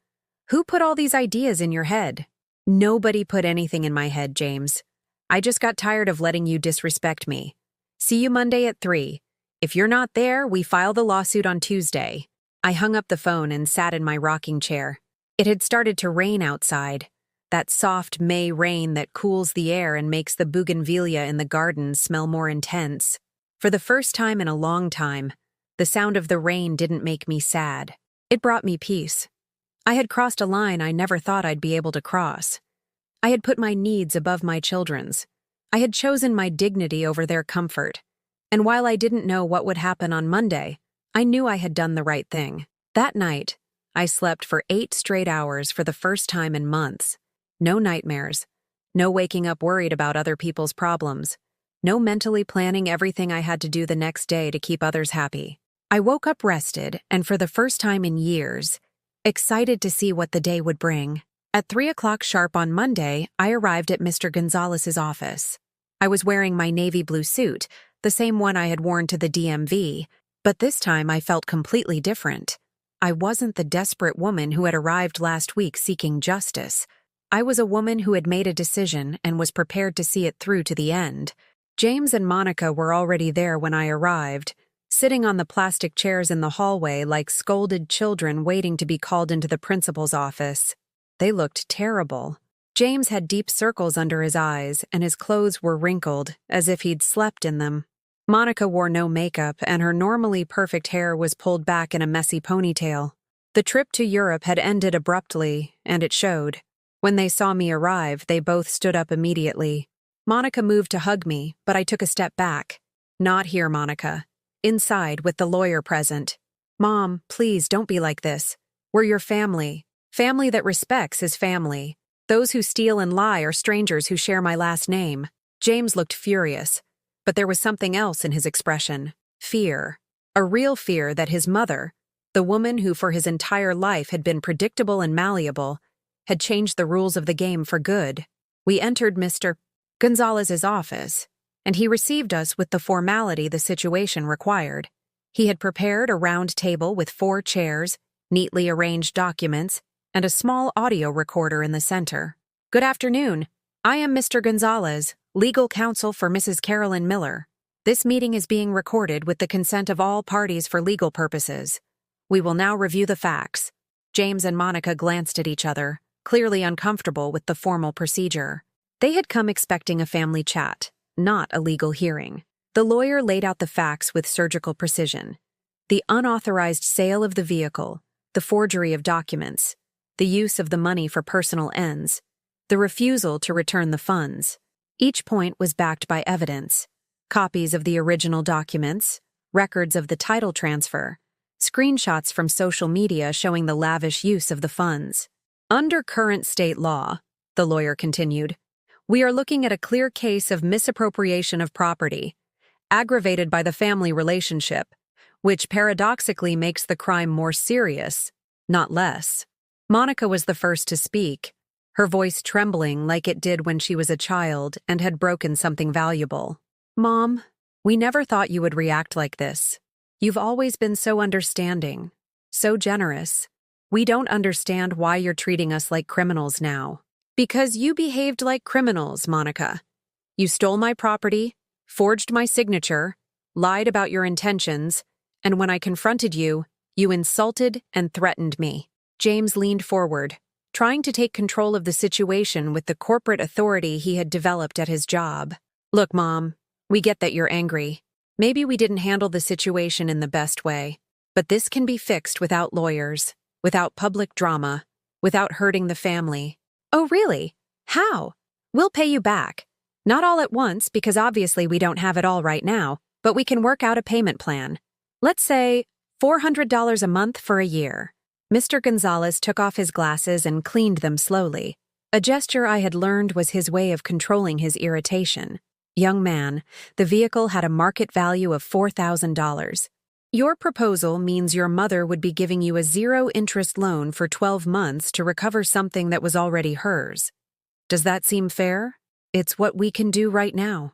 Who put all these ideas in your head? Nobody put anything in my head, James. I just got tired of letting you disrespect me. See you Monday at 3. If you're not there, we file the lawsuit on Tuesday. I hung up the phone and sat in my rocking chair. It had started to rain outside. That soft May rain that cools the air and makes the bougainvillea in the garden smell more intense. For the first time in a long time, the sound of the rain didn't make me sad. It brought me peace. I had crossed a line I never thought I'd be able to cross. I had put my needs above my children's. I had chosen my dignity over their comfort. And while I didn't know what would happen on Monday, I knew I had done the right thing. That night, I slept for 8 straight hours for the first time in months. No nightmares. No waking up worried about other people's problems. No mentally planning everything I had to do the next day to keep others happy. I woke up rested and for the first time in years, excited to see what the day would bring. At 3 o'clock sharp on Monday, I arrived at Mr. Gonzalez's office. I was wearing my navy blue suit, the same one I had worn to the DMV, but this time I felt completely different. I wasn't the desperate woman who had arrived last week seeking justice. I was a woman who had made a decision and was prepared to see it through to the end. James and Monica were already there when I arrived, sitting on the plastic chairs in the hallway like scolded children waiting to be called into the principal's office. They looked terrible. James had deep circles under his eyes, and his clothes were wrinkled, as if he'd slept in them. Monica wore no makeup, and her normally perfect hair was pulled back in a messy ponytail. The trip to Europe had ended abruptly, and it showed. When they saw me arrive, they both stood up immediately. Monica moved to hug me, but I took a step back. Not here, Monica. Inside, with the lawyer present. Mom, please don't be like this. We're your family. Family that respects is family. Those who steal and lie are strangers who share my last name. James looked furious, but there was something else in his expression. Fear. A real fear that his mother, the woman who for his entire life had been predictable and malleable, had changed the rules of the game for good. We entered Mr. Gonzalez's office, and he received us with the formality the situation required. He had prepared a round table with 4 chairs, neatly arranged documents, and a small audio recorder in the center. Good afternoon. I am Mr. Gonzalez, legal counsel for Mrs. Carolyn Miller. This meeting is being recorded with the consent of all parties for legal purposes. We will now review the facts. James and Monica glanced at each other, clearly uncomfortable with the formal procedure. They had come expecting a family chat, not a legal hearing. The lawyer laid out the facts with surgical precision. The unauthorized sale of the vehicle, the forgery of documents, the use of the money for personal ends, the refusal to return the funds. Each point was backed by evidence: copies of the original documents, records of the title transfer, screenshots from social media showing the lavish use of the funds. Under current state law, the lawyer continued, we are looking at a clear case of misappropriation of property, aggravated by the family relationship, which paradoxically makes the crime more serious, not less. Monica was the first to speak, her voice trembling like it did when she was a child and had broken something valuable. Mom, we never thought you would react like this. You've always been so understanding, so generous. We don't understand why you're treating us like criminals now. Because you behaved like criminals, Monica. You stole my property, forged my signature, lied about your intentions, and when I confronted you, you insulted and threatened me. James leaned forward, trying to take control of the situation with the corporate authority he had developed at his job. Look, Mom, we get that you're angry. Maybe we didn't handle the situation in the best way, but this can be fixed without lawyers, without public drama, without hurting the family. Oh, really? How? We'll pay you back. Not all at once, because obviously we don't have it all right now, but we can work out a payment plan. Let's say $400 a month for a year. Mr. Gonzalez took off his glasses and cleaned them slowly. A gesture I had learned was his way of controlling his irritation. Young man, the vehicle had a market value of $4,000. Your proposal means your mother would be giving you a zero-interest loan for 12 months to recover something that was already hers. Does that seem fair? It's what we can do right now,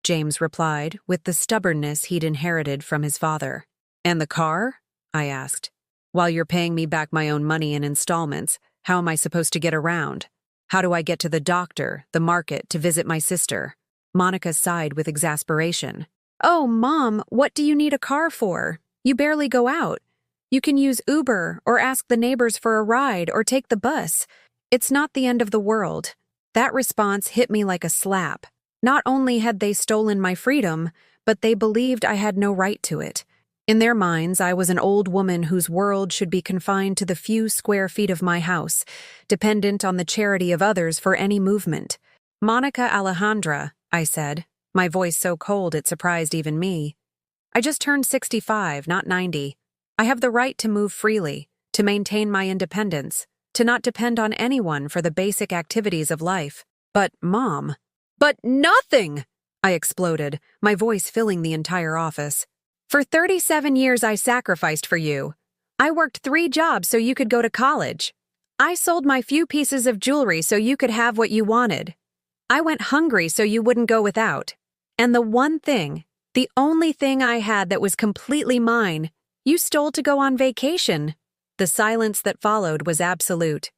James replied with the stubbornness he'd inherited from his father. And the car? I asked. While you're paying me back my own money in installments, how am I supposed to get around? How do I get to the doctor, the market, to visit my sister? Monica sighed with exasperation. Oh, Mom, what do you need a car for? You barely go out. You can use Uber or ask the neighbors for a ride or take the bus. It's not the end of the world. That response hit me like a slap. Not only had they stolen my freedom, but they believed I had no right to it. In their minds, I was an old woman whose world should be confined to the few square feet of my house, dependent on the charity of others for any movement. Monica Alejandra, I said, my voice so cold it surprised even me. I just turned 65, not 90. I have the right to move freely, to maintain my independence, to not depend on anyone for the basic activities of life. But, Mom— But nothing! I exploded, my voice filling the entire office. For 37 years I sacrificed for you. I worked 3 jobs so you could go to college. I sold my few pieces of jewelry so you could have what you wanted. I went hungry so you wouldn't go without. And the one thing, the only thing I had that was completely mine, you stole to go on vacation. The silence that followed was absolute.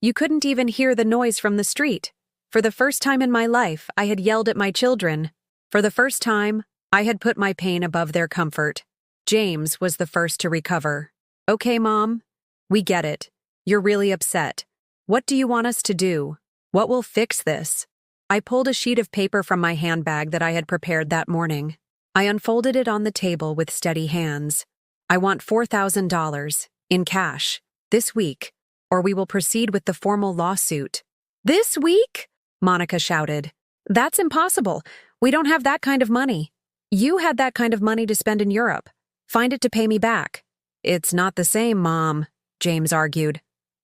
You couldn't even hear the noise from the street. For the first time in my life, I had yelled at my children. For the first time, I had put my pain above their comfort. James was the first to recover. Okay, Mom, we get it. You're really upset. What do you want us to do? What will fix this? I pulled a sheet of paper from my handbag that I had prepared that morning. I unfolded it on the table with steady hands. I want $4,000 in cash this week, or we will proceed with the formal lawsuit. This week? Monica shouted. That's impossible. We don't have that kind of money. You had that kind of money to spend in Europe. Find it to pay me back. It's not the same, Mom, James argued.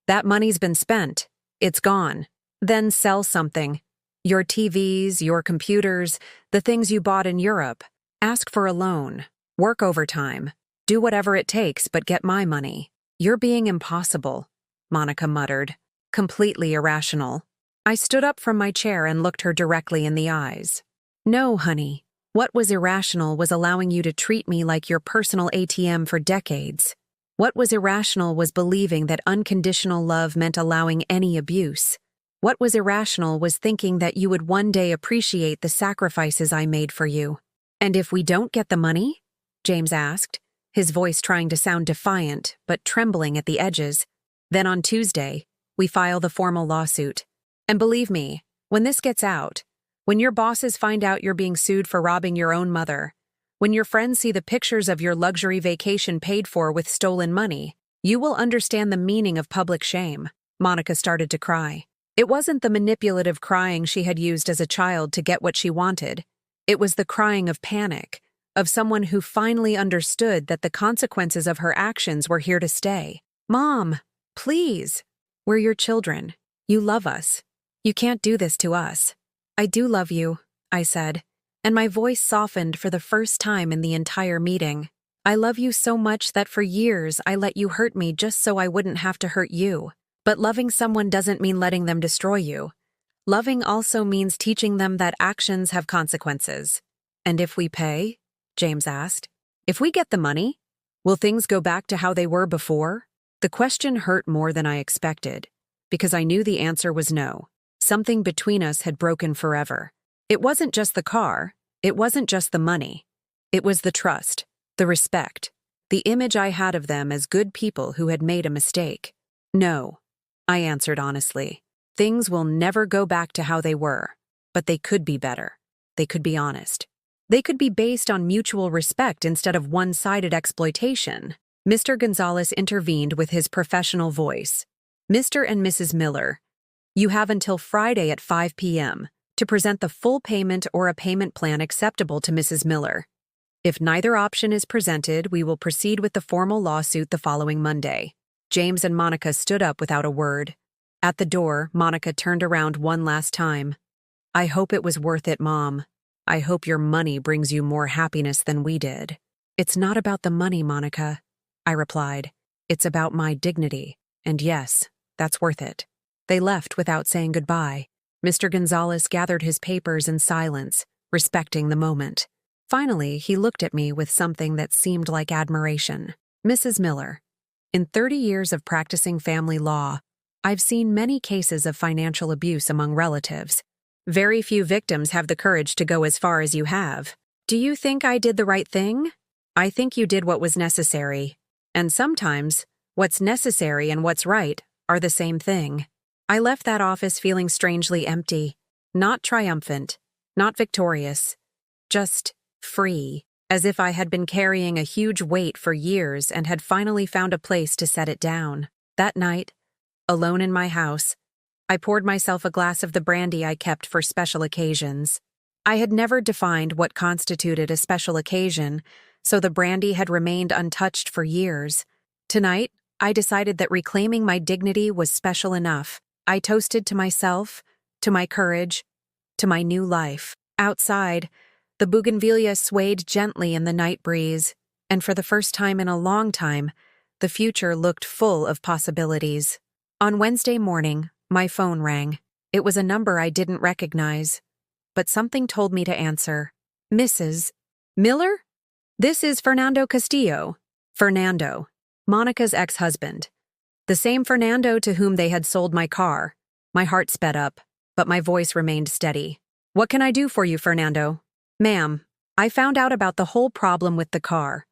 That money's been spent. It's gone. Then sell something. Your TVs, your computers, the things you bought in Europe. Ask for a loan. Work overtime. Do whatever it takes, but get my money. You're being impossible, Monica muttered. Completely irrational. I stood up from my chair and looked her directly in the eyes. No, honey. What was irrational was allowing you to treat me like your personal ATM for decades. What was irrational was believing that unconditional love meant allowing any abuse. What was irrational was thinking that you would one day appreciate the sacrifices I made for you. And if we don't get the money? James asked, his voice trying to sound defiant, but trembling at the edges. Then on Tuesday, we file the formal lawsuit. And believe me, when this gets out, when your bosses find out you're being sued for robbing your own mother, when your friends see the pictures of your luxury vacation paid for with stolen money, you will understand the meaning of public shame. Monica started to cry. It wasn't the manipulative crying she had used as a child to get what she wanted. It was the crying of panic, of someone who finally understood that the consequences of her actions were here to stay. Mom, please. We're your children. You love us. You can't do this to us. I do love you, I said, and my voice softened for the first time in the entire meeting. I love you so much that for years I let you hurt me just so I wouldn't have to hurt you. But loving someone doesn't mean letting them destroy you. Loving also means teaching them that actions have consequences. And if we pay? James asked. If we get the money, will things go back to how they were before? The question hurt more than I expected, because I knew the answer was no. Something between us had broken forever. It wasn't just the car. It wasn't just the money. It was the trust, the respect, the image I had of them as good people who had made a mistake. No, I answered honestly. Things will never go back to how they were, but they could be better. They could be honest. They could be based on mutual respect instead of one-sided exploitation. Mr. Gonzalez intervened with his professional voice. Mr. and Mrs. Miller, you have until Friday at 5 p.m. to present the full payment or a payment plan acceptable to Mrs. Miller. If neither option is presented, we will proceed with the formal lawsuit the following Monday. James and Monica stood up without a word. At the door, Monica turned around one last time. I hope it was worth it, Mom. I hope your money brings you more happiness than we did. It's not about the money, Monica, I replied. It's about my dignity. And yes, that's worth it. They left without saying goodbye. Mr. Gonzalez gathered his papers in silence, respecting the moment. Finally, he looked at me with something that seemed like admiration. Mrs. Miller, in 30 years of practicing family law, I've seen many cases of financial abuse among relatives. Very few victims have the courage to go as far as you have. Do you think I did the right thing? I think you did what was necessary. And sometimes, what's necessary and what's right are the same thing. I left that office feeling strangely empty, not triumphant, not victorious, just free, as if I had been carrying a huge weight for years and had finally found a place to set it down. That night, alone in my house, I poured myself a glass of the brandy I kept for special occasions. I had never defined what constituted a special occasion, so the brandy had remained untouched for years. Tonight, I decided that reclaiming my dignity was special enough. I toasted to myself, to my courage, to my new life. Outside, the bougainvillea swayed gently in the night breeze, and for the first time in a long time, the future looked full of possibilities. On Wednesday morning, my phone rang. It was a number I didn't recognize, but something told me to answer. Mrs. Miller? This is Fernando Castillo. Fernando, Monica's ex-husband. The same Fernando to whom they had sold my car. My heart sped up, but my voice remained steady. What can I do for you, Fernando? Ma'am, I found out about the whole problem with the car.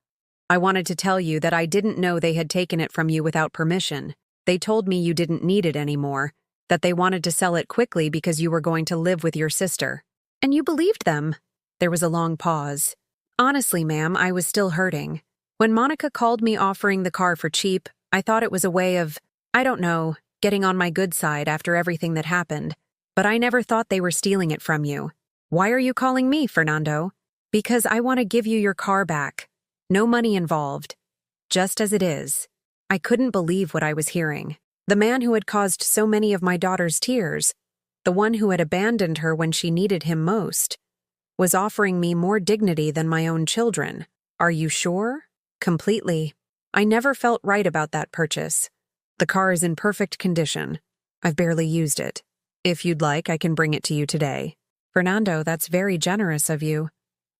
I wanted to tell you that I didn't know they had taken it from you without permission. They told me you didn't need it anymore, that they wanted to sell it quickly because you were going to live with your sister. And you believed them. There was a long pause. Honestly, ma'am, I was still hurting. When Monica called me offering the car for cheap, I thought it was a way of, I don't know, getting on my good side after everything that happened. But I never thought they were stealing it from you. Why are you calling me, Fernando? Because I want to give you your car back. No money involved. Just as it is. I couldn't believe what I was hearing. The man who had caused so many of my daughter's tears, the one who had abandoned her when she needed him most, was offering me more dignity than my own children. Are you sure? Completely. I never felt right about that purchase. The car is in perfect condition. I've barely used it. If you'd like, I can bring it to you today. Fernando, that's very generous of you.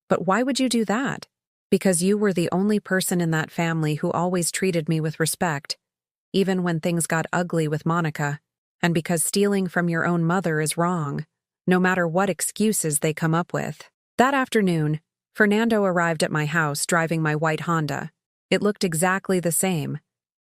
But why would you do that? Because you were the only person in that family who always treated me with respect, even when things got ugly with Monica, and because stealing from your own mother is wrong, no matter what excuses they come up with. That afternoon, Fernando arrived at my house driving my white Honda. It looked exactly the same,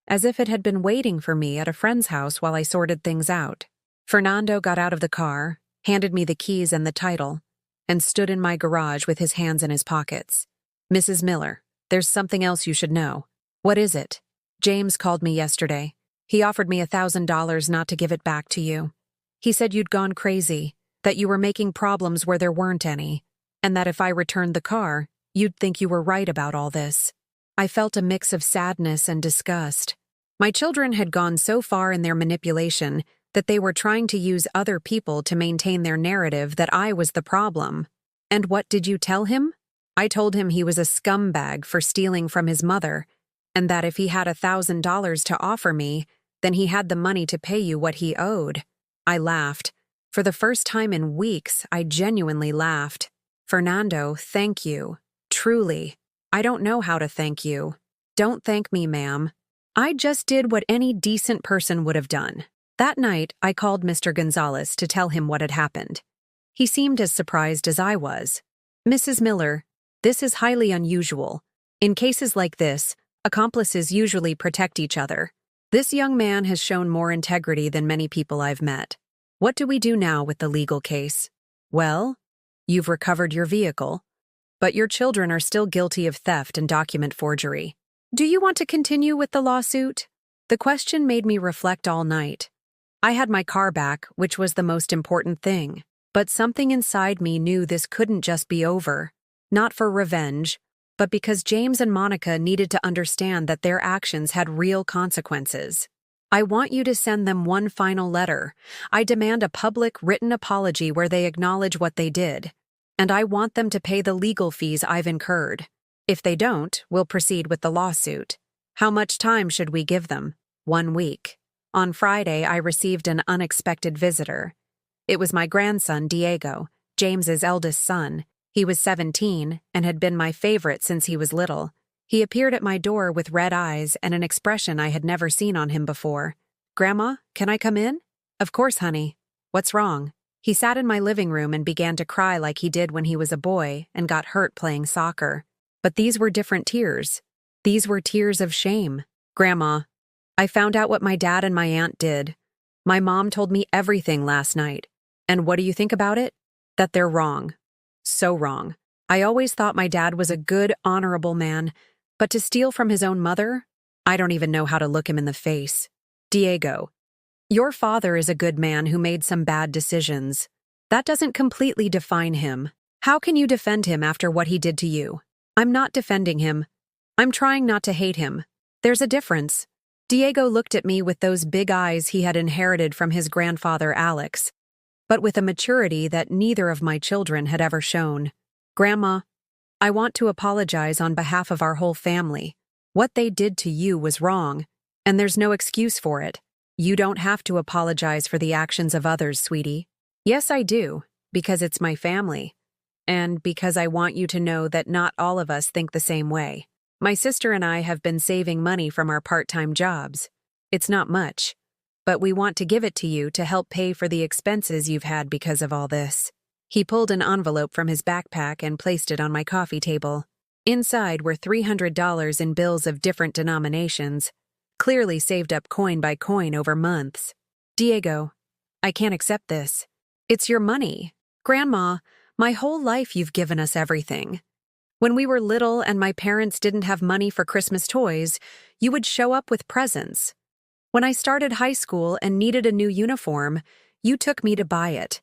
as if it had been waiting for me at a friend's house while I sorted things out. Fernando got out of the car, handed me the keys and the title, and stood in my garage with his hands in his pockets. Mrs. Miller, there's something else you should know. What is it? James called me yesterday. He offered me $1,000 not to give it back to you. He said you'd gone crazy, that you were making problems where there weren't any, and that if I returned the car, you'd think you were right about all this. I felt a mix of sadness and disgust. My children had gone so far in their manipulation that they were trying to use other people to maintain their narrative that I was the problem. And what did you tell him? I told him he was a scumbag for stealing from his mother, and that if he had $1,000 to offer me, then he had the money to pay you what he owed. I laughed. For the first time in weeks, I genuinely laughed. Fernando, thank you. Truly. I don't know how to thank you. Don't thank me, ma'am. I just did what any decent person would have done. That night, I called Mr. Gonzalez to tell him what had happened. He seemed as surprised as I was. Mrs. Miller, this is highly unusual. In cases like this, accomplices usually protect each other. This young man has shown more integrity than many people I've met. What do we do now with the legal case? Well, you've recovered your vehicle, but your children are still guilty of theft and document forgery. Do you want to continue with the lawsuit? The question made me reflect all night. I had my car back, which was the most important thing, but something inside me knew this couldn't just be over. Not for revenge, but because James and Monica needed to understand that their actions had real consequences. I want you to send them one final letter. I demand a public written apology where they acknowledge what they did. And I want them to pay the legal fees I've incurred. If they don't, we'll proceed with the lawsuit. How much time should we give them? 1 week. On Friday, I received an unexpected visitor. It was my grandson, Diego, James's eldest son. He was 17 and had been my favorite since he was little. He appeared at my door with red eyes and an expression I had never seen on him before. "Grandma, can I come in?" "Of course, honey. What's wrong?" He sat in my living room and began to cry like he did when he was a boy and got hurt playing soccer. But these were different tears. These were tears of shame. "Grandma, I found out what my dad and my aunt did. My mom told me everything last night. And what do you think about it? That they're wrong. So wrong. I always thought my dad was a good, honorable man, but to steal from his own mother? I don't even know how to look him in the face. Diego, your father is a good man who made some bad decisions. That doesn't completely define him. How can you defend him after what he did to you?" "I'm not defending him. I'm trying not to hate him. There's a difference." Diego looked at me with those big eyes he had inherited from his grandfather Alex, but with a maturity that neither of my children had ever shown. "Grandma, I want to apologize on behalf of our whole family. What they did to you was wrong, and there's no excuse for it. You don't have to apologize for the actions of others, sweetie." "Yes, I do, because it's my family, and because I want you to know that not all of us think the same way. My sister and I have been saving money from our part-time jobs. It's not much, but we want to give it to you to help pay for the expenses you've had because of all this." He pulled an envelope from his backpack and placed it on my coffee table. Inside were $300 in bills of different denominations, clearly saved up coin by coin over months. "Diego, I can't accept this. It's your money. Grandma, my whole life you've given us everything. When we were little and my parents didn't have money for Christmas toys, you would show up with presents. When I started high school and needed a new uniform, you took me to buy it.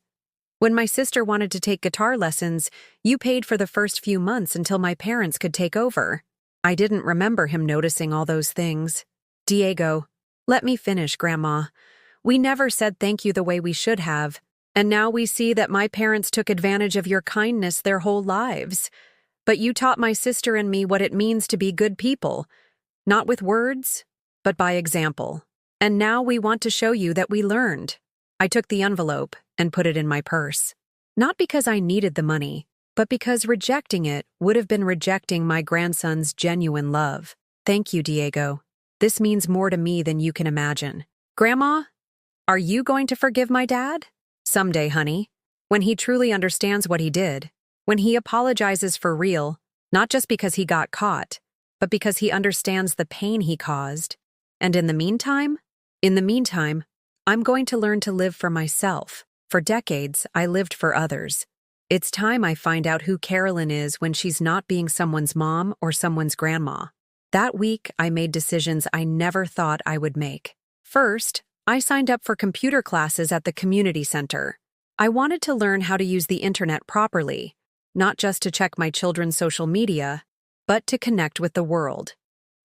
When my sister wanted to take guitar lessons, you paid for the first few months until my parents could take over." I didn't remember him noticing all those things. "Diego, let me finish, Grandma. We never said thank you the way we should have, and now we see that my parents took advantage of your kindness their whole lives. But you taught my sister and me what it means to be good people, not with words, but by example. And now we want to show you that we learned." I took the envelope and put it in my purse. Not because I needed the money, but because rejecting it would have been rejecting my grandson's genuine love. "Thank you, Diego. This means more to me than you can imagine." "Grandma, are you going to forgive my dad?" "Someday, honey. When he truly understands what he did. When he apologizes for real, not just because he got caught, but because he understands the pain he caused. And in the meantime, I'm going to learn to live for myself. For decades, I lived for others. It's time I find out who Carolyn is when she's not being someone's mom or someone's grandma." That week, I made decisions I never thought I would make. First, I signed up for computer classes at the community center. I wanted to learn how to use the internet properly, not just to check my children's social media, but to connect with the world.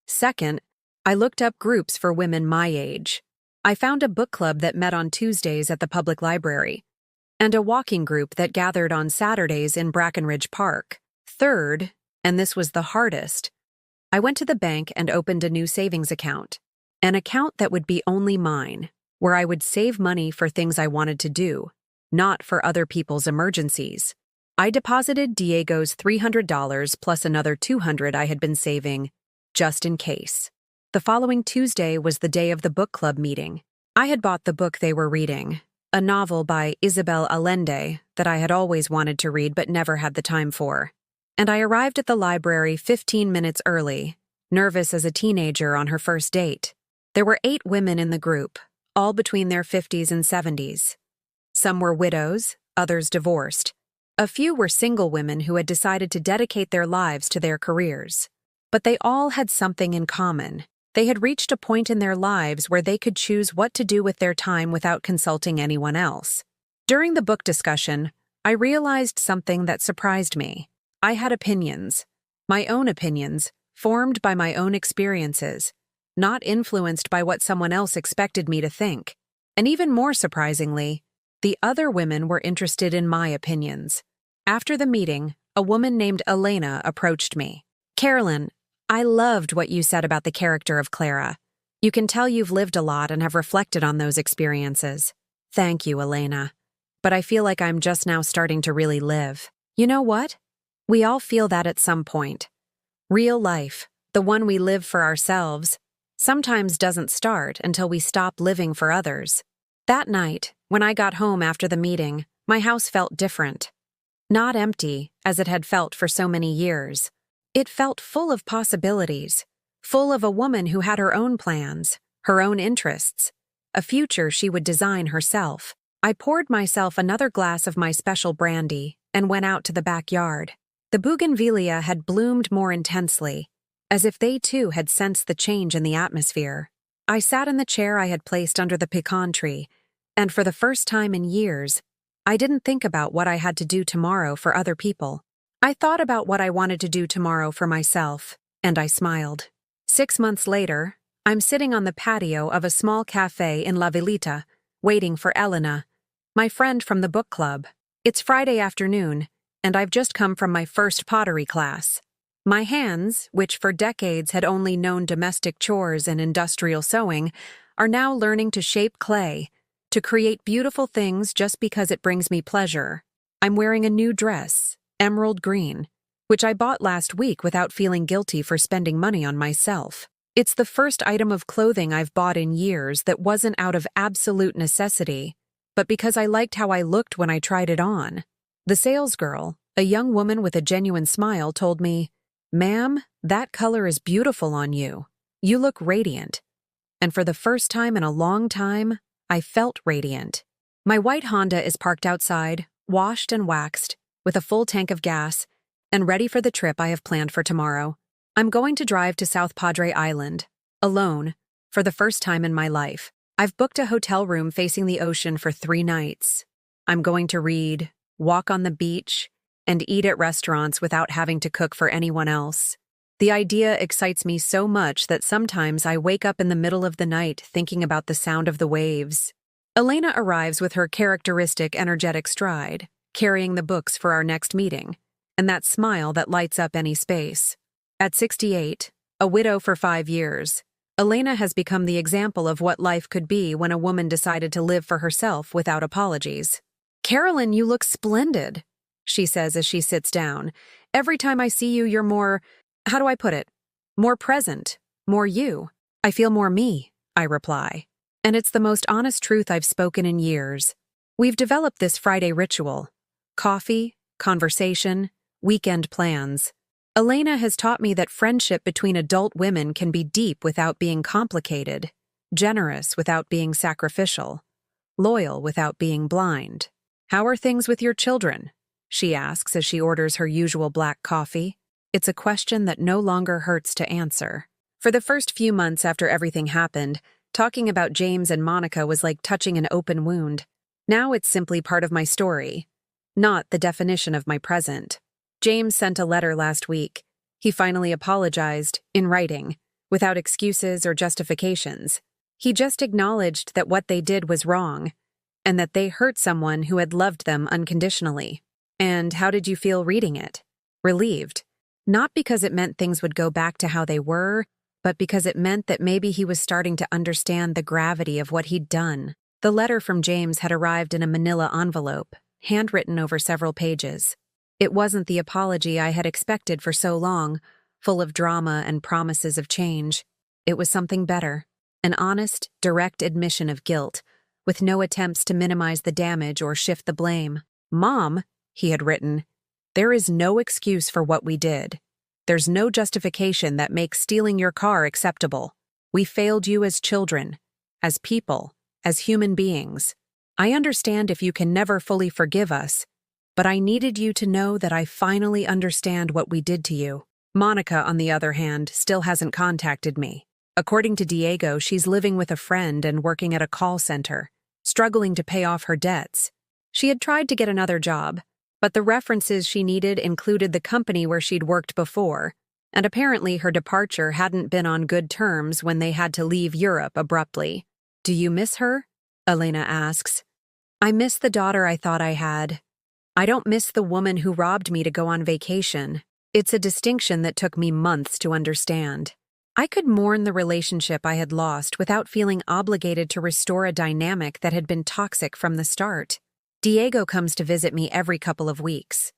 Second, I looked up groups for women my age. I found a book club that met on Tuesdays at the public library, and a walking group that gathered on Saturdays in Brackenridge Park. Third, and this was the hardest, I went to the bank and opened a new savings account. An account that would be only mine, where I would save money for things I wanted to do, not for other people's emergencies. I deposited Diego's $300 plus another $200 I had been saving, just in case. The following Tuesday was the day of the book club meeting. I had bought the book they were reading, a novel by Isabel Allende that I had always wanted to read but never had the time for. And I arrived at the library 15 minutes early, nervous as a teenager on her first date. There were 8 women in the group, all between their 50s and 70s. Some were widows, others divorced. A few were single women who had decided to dedicate their lives to their careers. But they all had something in common. They had reached a point in their lives where they could choose what to do with their time without consulting anyone else. During the book discussion, I realized something that surprised me. I had opinions, my own opinions, formed by my own experiences, not influenced by what someone else expected me to think. And even more surprisingly, the other women were interested in my opinions. After the meeting, a woman named Elena approached me. "Carolyn, I loved what you said about the character of Clara. You can tell you've lived a lot and have reflected on those experiences." "Thank you, Elena. but I feel like I'm just now starting to really live. You know what? We all feel that at some point. Real life, the one we live for ourselves, sometimes doesn't start until we stop living for others. That night, when I got home after the meeting, my house felt different. Not empty, as it had felt for so many years. It felt full of possibilities, full of a woman who had her own plans, her own interests, a future she would design herself. I poured myself another glass of my special brandy and went out to the backyard. The bougainvillea had bloomed more intensely, as if they too had sensed the change in the atmosphere. I sat in the chair I had placed under the pecan tree, and for the first time in years, I didn't think about what I had to do tomorrow for other people. I thought about what I wanted to do tomorrow for myself, and I smiled. 6 months later, I'm sitting on the patio of a small cafe in La Villita, waiting for Elena, my friend from the book club. It's Friday afternoon, and I've just come from my first pottery class. My hands, which for decades had only known domestic chores and industrial sewing, are now learning to shape clay, to create beautiful things just because it brings me pleasure. I'm wearing a new dress, emerald green, which I bought last week without feeling guilty for spending money on myself. It's the first item of clothing I've bought in years that wasn't out of absolute necessity, but because I liked how I looked when I tried it on. The salesgirl, a young woman with a genuine smile, told me, "Ma'am, that color is beautiful on you. You look radiant." And for the first time in a long time, I felt radiant. My white Honda is parked outside, washed and waxed, with a full tank of gas, and ready for the trip I have planned for tomorrow. I'm going to drive to South Padre Island, alone, for the first time in my life. I've booked a hotel room facing the ocean for 3 nights. I'm going to read, walk on the beach, and eat at restaurants without having to cook for anyone else. The idea excites me so much that sometimes I wake up in the middle of the night thinking about the sound of the waves. Elena arrives with her characteristic energetic stride, carrying the books for our next meeting, and that smile that lights up any space. At 68, a widow for 5 years, Elena has become the example of what life could be when a woman decided to live for herself without apologies. "Carolyn, you look splendid," she says as she sits down. "Every time I see you, you're more, how do I put it? More present, more you." "I feel more me," I reply. And it's the most honest truth I've spoken in years. We've developed this Friday ritual: coffee, conversation, weekend plans. Elena has taught me that friendship between adult women can be deep without being complicated, generous without being sacrificial, loyal without being blind. "How are things with your children?" she asks as she orders her usual black coffee. It's a question that no longer hurts to answer. For the first few months after everything happened, talking about James and Monica was like touching an open wound. Now it's simply part of my story, not the definition of my present. James sent a letter last week. He finally apologized, in writing, without excuses or justifications. He just acknowledged that what they did was wrong, and that they hurt someone who had loved them unconditionally. "And how did you feel reading it?" "Relieved. Not because it meant things would go back to how they were, but because it meant that maybe he was starting to understand the gravity of what he'd done." The letter from James had arrived in a manila envelope, handwritten over several pages. It wasn't the apology I had expected for so long, full of drama and promises of change. It was something better, an honest, direct admission of guilt, with no attempts to minimize the damage or shift the blame. "Mom," he had written, "there is no excuse for what we did. There's no justification that makes stealing your car acceptable. We failed you as children, as people, as human beings. I understand if you can never fully forgive us, but I needed you to know that I finally understand what we did to you." Monica, on the other hand, still hasn't contacted me. According to Diego, she's living with a friend and working at a call center, struggling to pay off her debts. She had tried to get another job, but the references she needed included the company where she'd worked before, and apparently her departure hadn't been on good terms when they had to leave Europe abruptly. "Do you miss her?" Elena asks. "I miss the daughter I thought I had. I don't miss the woman who robbed me to go on vacation." It's a distinction that took me months to understand. I could mourn the relationship I had lost without feeling obligated to restore a dynamic that had been toxic from the start. Diego comes to visit me every couple of weeks.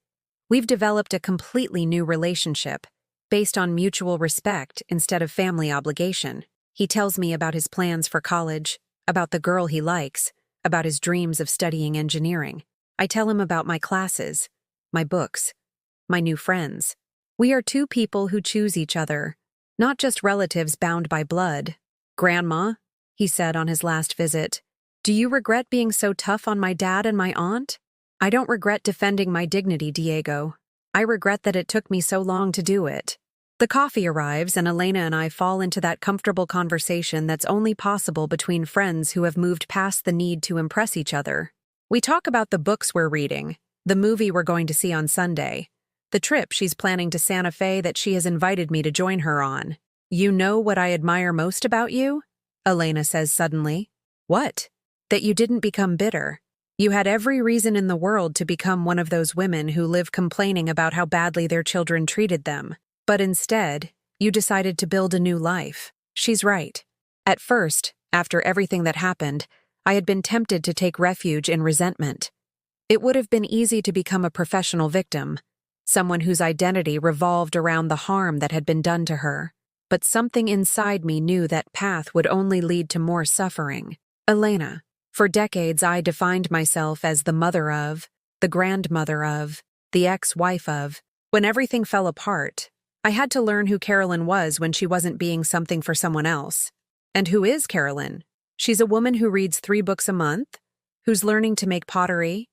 We've developed a completely new relationship, based on mutual respect instead of family obligation. He tells me about his plans for college, about the girl he likes, about his dreams of studying engineering. I tell him about my classes, my books, my new friends. We are two people who choose each other, not just relatives bound by blood. "Grandma," he said on his last visit, "do you regret being so tough on my dad and my aunt?" "I don't regret defending my dignity, Diego. I regret that it took me so long to do it." The coffee arrives and Elena and I fall into that comfortable conversation that's only possible between friends who have moved past the need to impress each other. We talk about the books we're reading, the movie we're going to see on Sunday, the trip she's planning to Santa Fe that she has invited me to join her on. "You know what I admire most about you?" Elena says suddenly. "What?" "That you didn't become bitter. You had every reason in the world to become one of those women who live complaining about how badly their children treated them. But instead, you decided to build a new life." She's right. At first, after everything that happened, I had been tempted to take refuge in resentment. It would have been easy to become a professional victim, someone whose identity revolved around the harm that had been done to her. But something inside me knew that path would only lead to more suffering. Elena, for decades I defined myself as the mother of, the grandmother of, the ex-wife of. When everything fell apart, I had to learn who Carolyn was when she wasn't being something for someone else. And who is Carolyn? She's a woman who reads 3 books a month, who's learning to make pottery,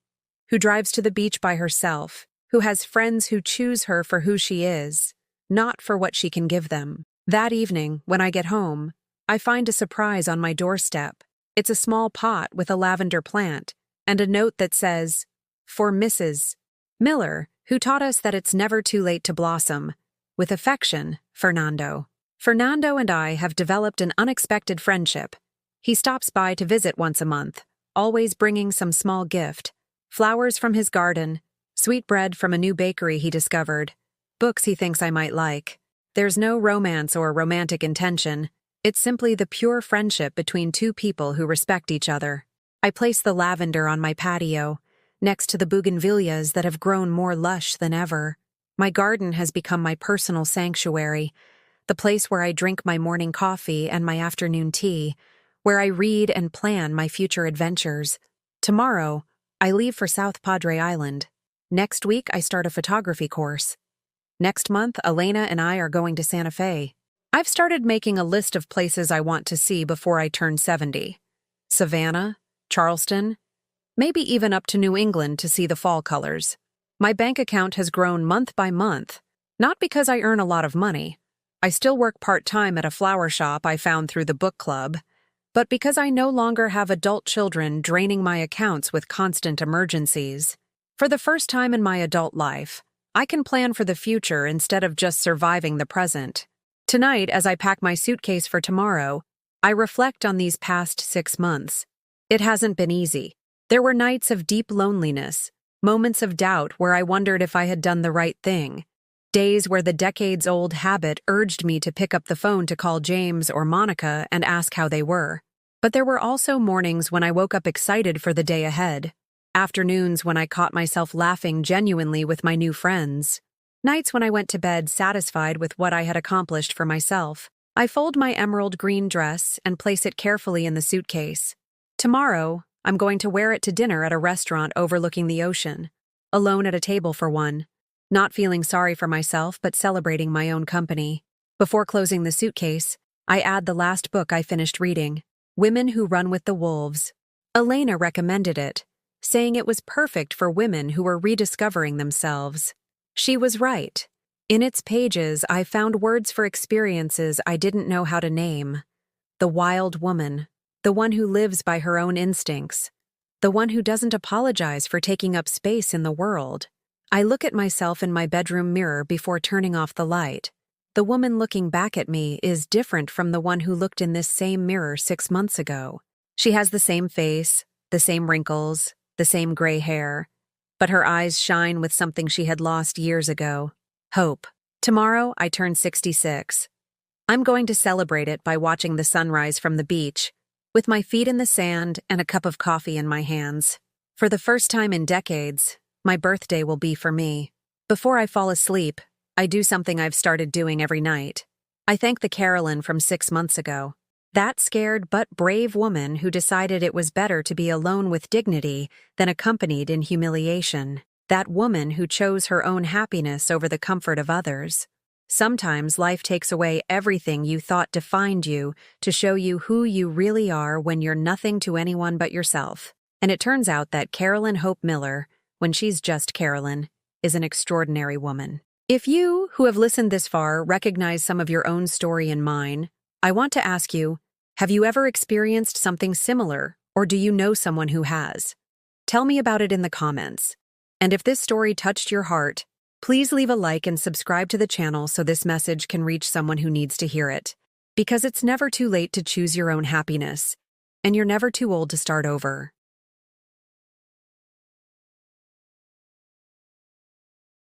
who drives to the beach by herself, who has friends who choose her for who she is, not for what she can give them. That evening, when I get home, I find a surprise on my doorstep. It's a small pot with a lavender plant and a note that says, "For Mrs. Miller, who taught us that it's never too late to blossom. With affection, Fernando." Fernando and I have developed an unexpected friendship. He stops by to visit once a month, always bringing some small gift: flowers from his garden, sweetbread from a new bakery he discovered, books he thinks I might like. There's no romance or romantic intention. It's simply the pure friendship between two people who respect each other. I place the lavender on my patio, next to the bougainvilleas that have grown more lush than ever. My garden has become my personal sanctuary, the place where I drink my morning coffee and my afternoon tea, where I read and plan my future adventures. Tomorrow, I leave for South Padre Island. Next week, I start a photography course. Next month, Elena and I are going to Santa Fe. I've started making a list of places I want to see before I turn 70. Savannah, Charleston, maybe even up to New England to see the fall colors. My bank account has grown month by month, not because I earn a lot of money. I still work part-time at a flower shop I found through the book club, but because I no longer have adult children draining my accounts with constant emergencies. For the first time in my adult life, I can plan for the future instead of just surviving the present. Tonight, as I pack my suitcase for tomorrow, I reflect on these past 6 months. It hasn't been easy. There were nights of deep loneliness, moments of doubt where I wondered if I had done the right thing, days where the decades-old habit urged me to pick up the phone to call James or Monica and ask how they were. But there were also mornings when I woke up excited for the day ahead, afternoons when I caught myself laughing genuinely with my new friends, nights when I went to bed satisfied with what I had accomplished for myself. I fold my emerald green dress and place it carefully in the suitcase. Tomorrow, I'm going to wear it to dinner at a restaurant overlooking the ocean, alone at a table for one, not feeling sorry for myself but celebrating my own company. Before closing the suitcase, I add the last book I finished reading, Women Who Run with the Wolves. Elena recommended it, saying it was perfect for women who were rediscovering themselves. She was right. In its pages, I found words for experiences I didn't know how to name. The wild woman, the one who lives by her own instincts, the one who doesn't apologize for taking up space in the world. I look at myself in my bedroom mirror before turning off the light. The woman looking back at me is different from the one who looked in this same mirror 6 months ago. She has the same face, the same wrinkles, the same gray hair, but her eyes shine with something she had lost years ago: hope. Tomorrow, I turn 66. I'm going to celebrate it by watching the sunrise from the beach, with my feet in the sand and a cup of coffee in my hands. For the first time in decades, my birthday will be for me. Before I fall asleep, I do something I've started doing every night. I thank the Carolyn from 6 months ago. That scared but brave woman who decided it was better to be alone with dignity than accompanied in humiliation. That woman who chose her own happiness over the comfort of others. Sometimes life takes away everything you thought defined you to show you who you really are when you're nothing to anyone but yourself. And it turns out that Carolyn Hope Miller, when she's just Carolyn, is an extraordinary woman. If you, who have listened this far, recognize some of your own story in mine, I want to ask you, have you ever experienced something similar, or do you know someone who has? Tell me about it in the comments. And if this story touched your heart, please leave a like and subscribe to the channel so this message can reach someone who needs to hear it. Because it's never too late to choose your own happiness, and you're never too old to start over.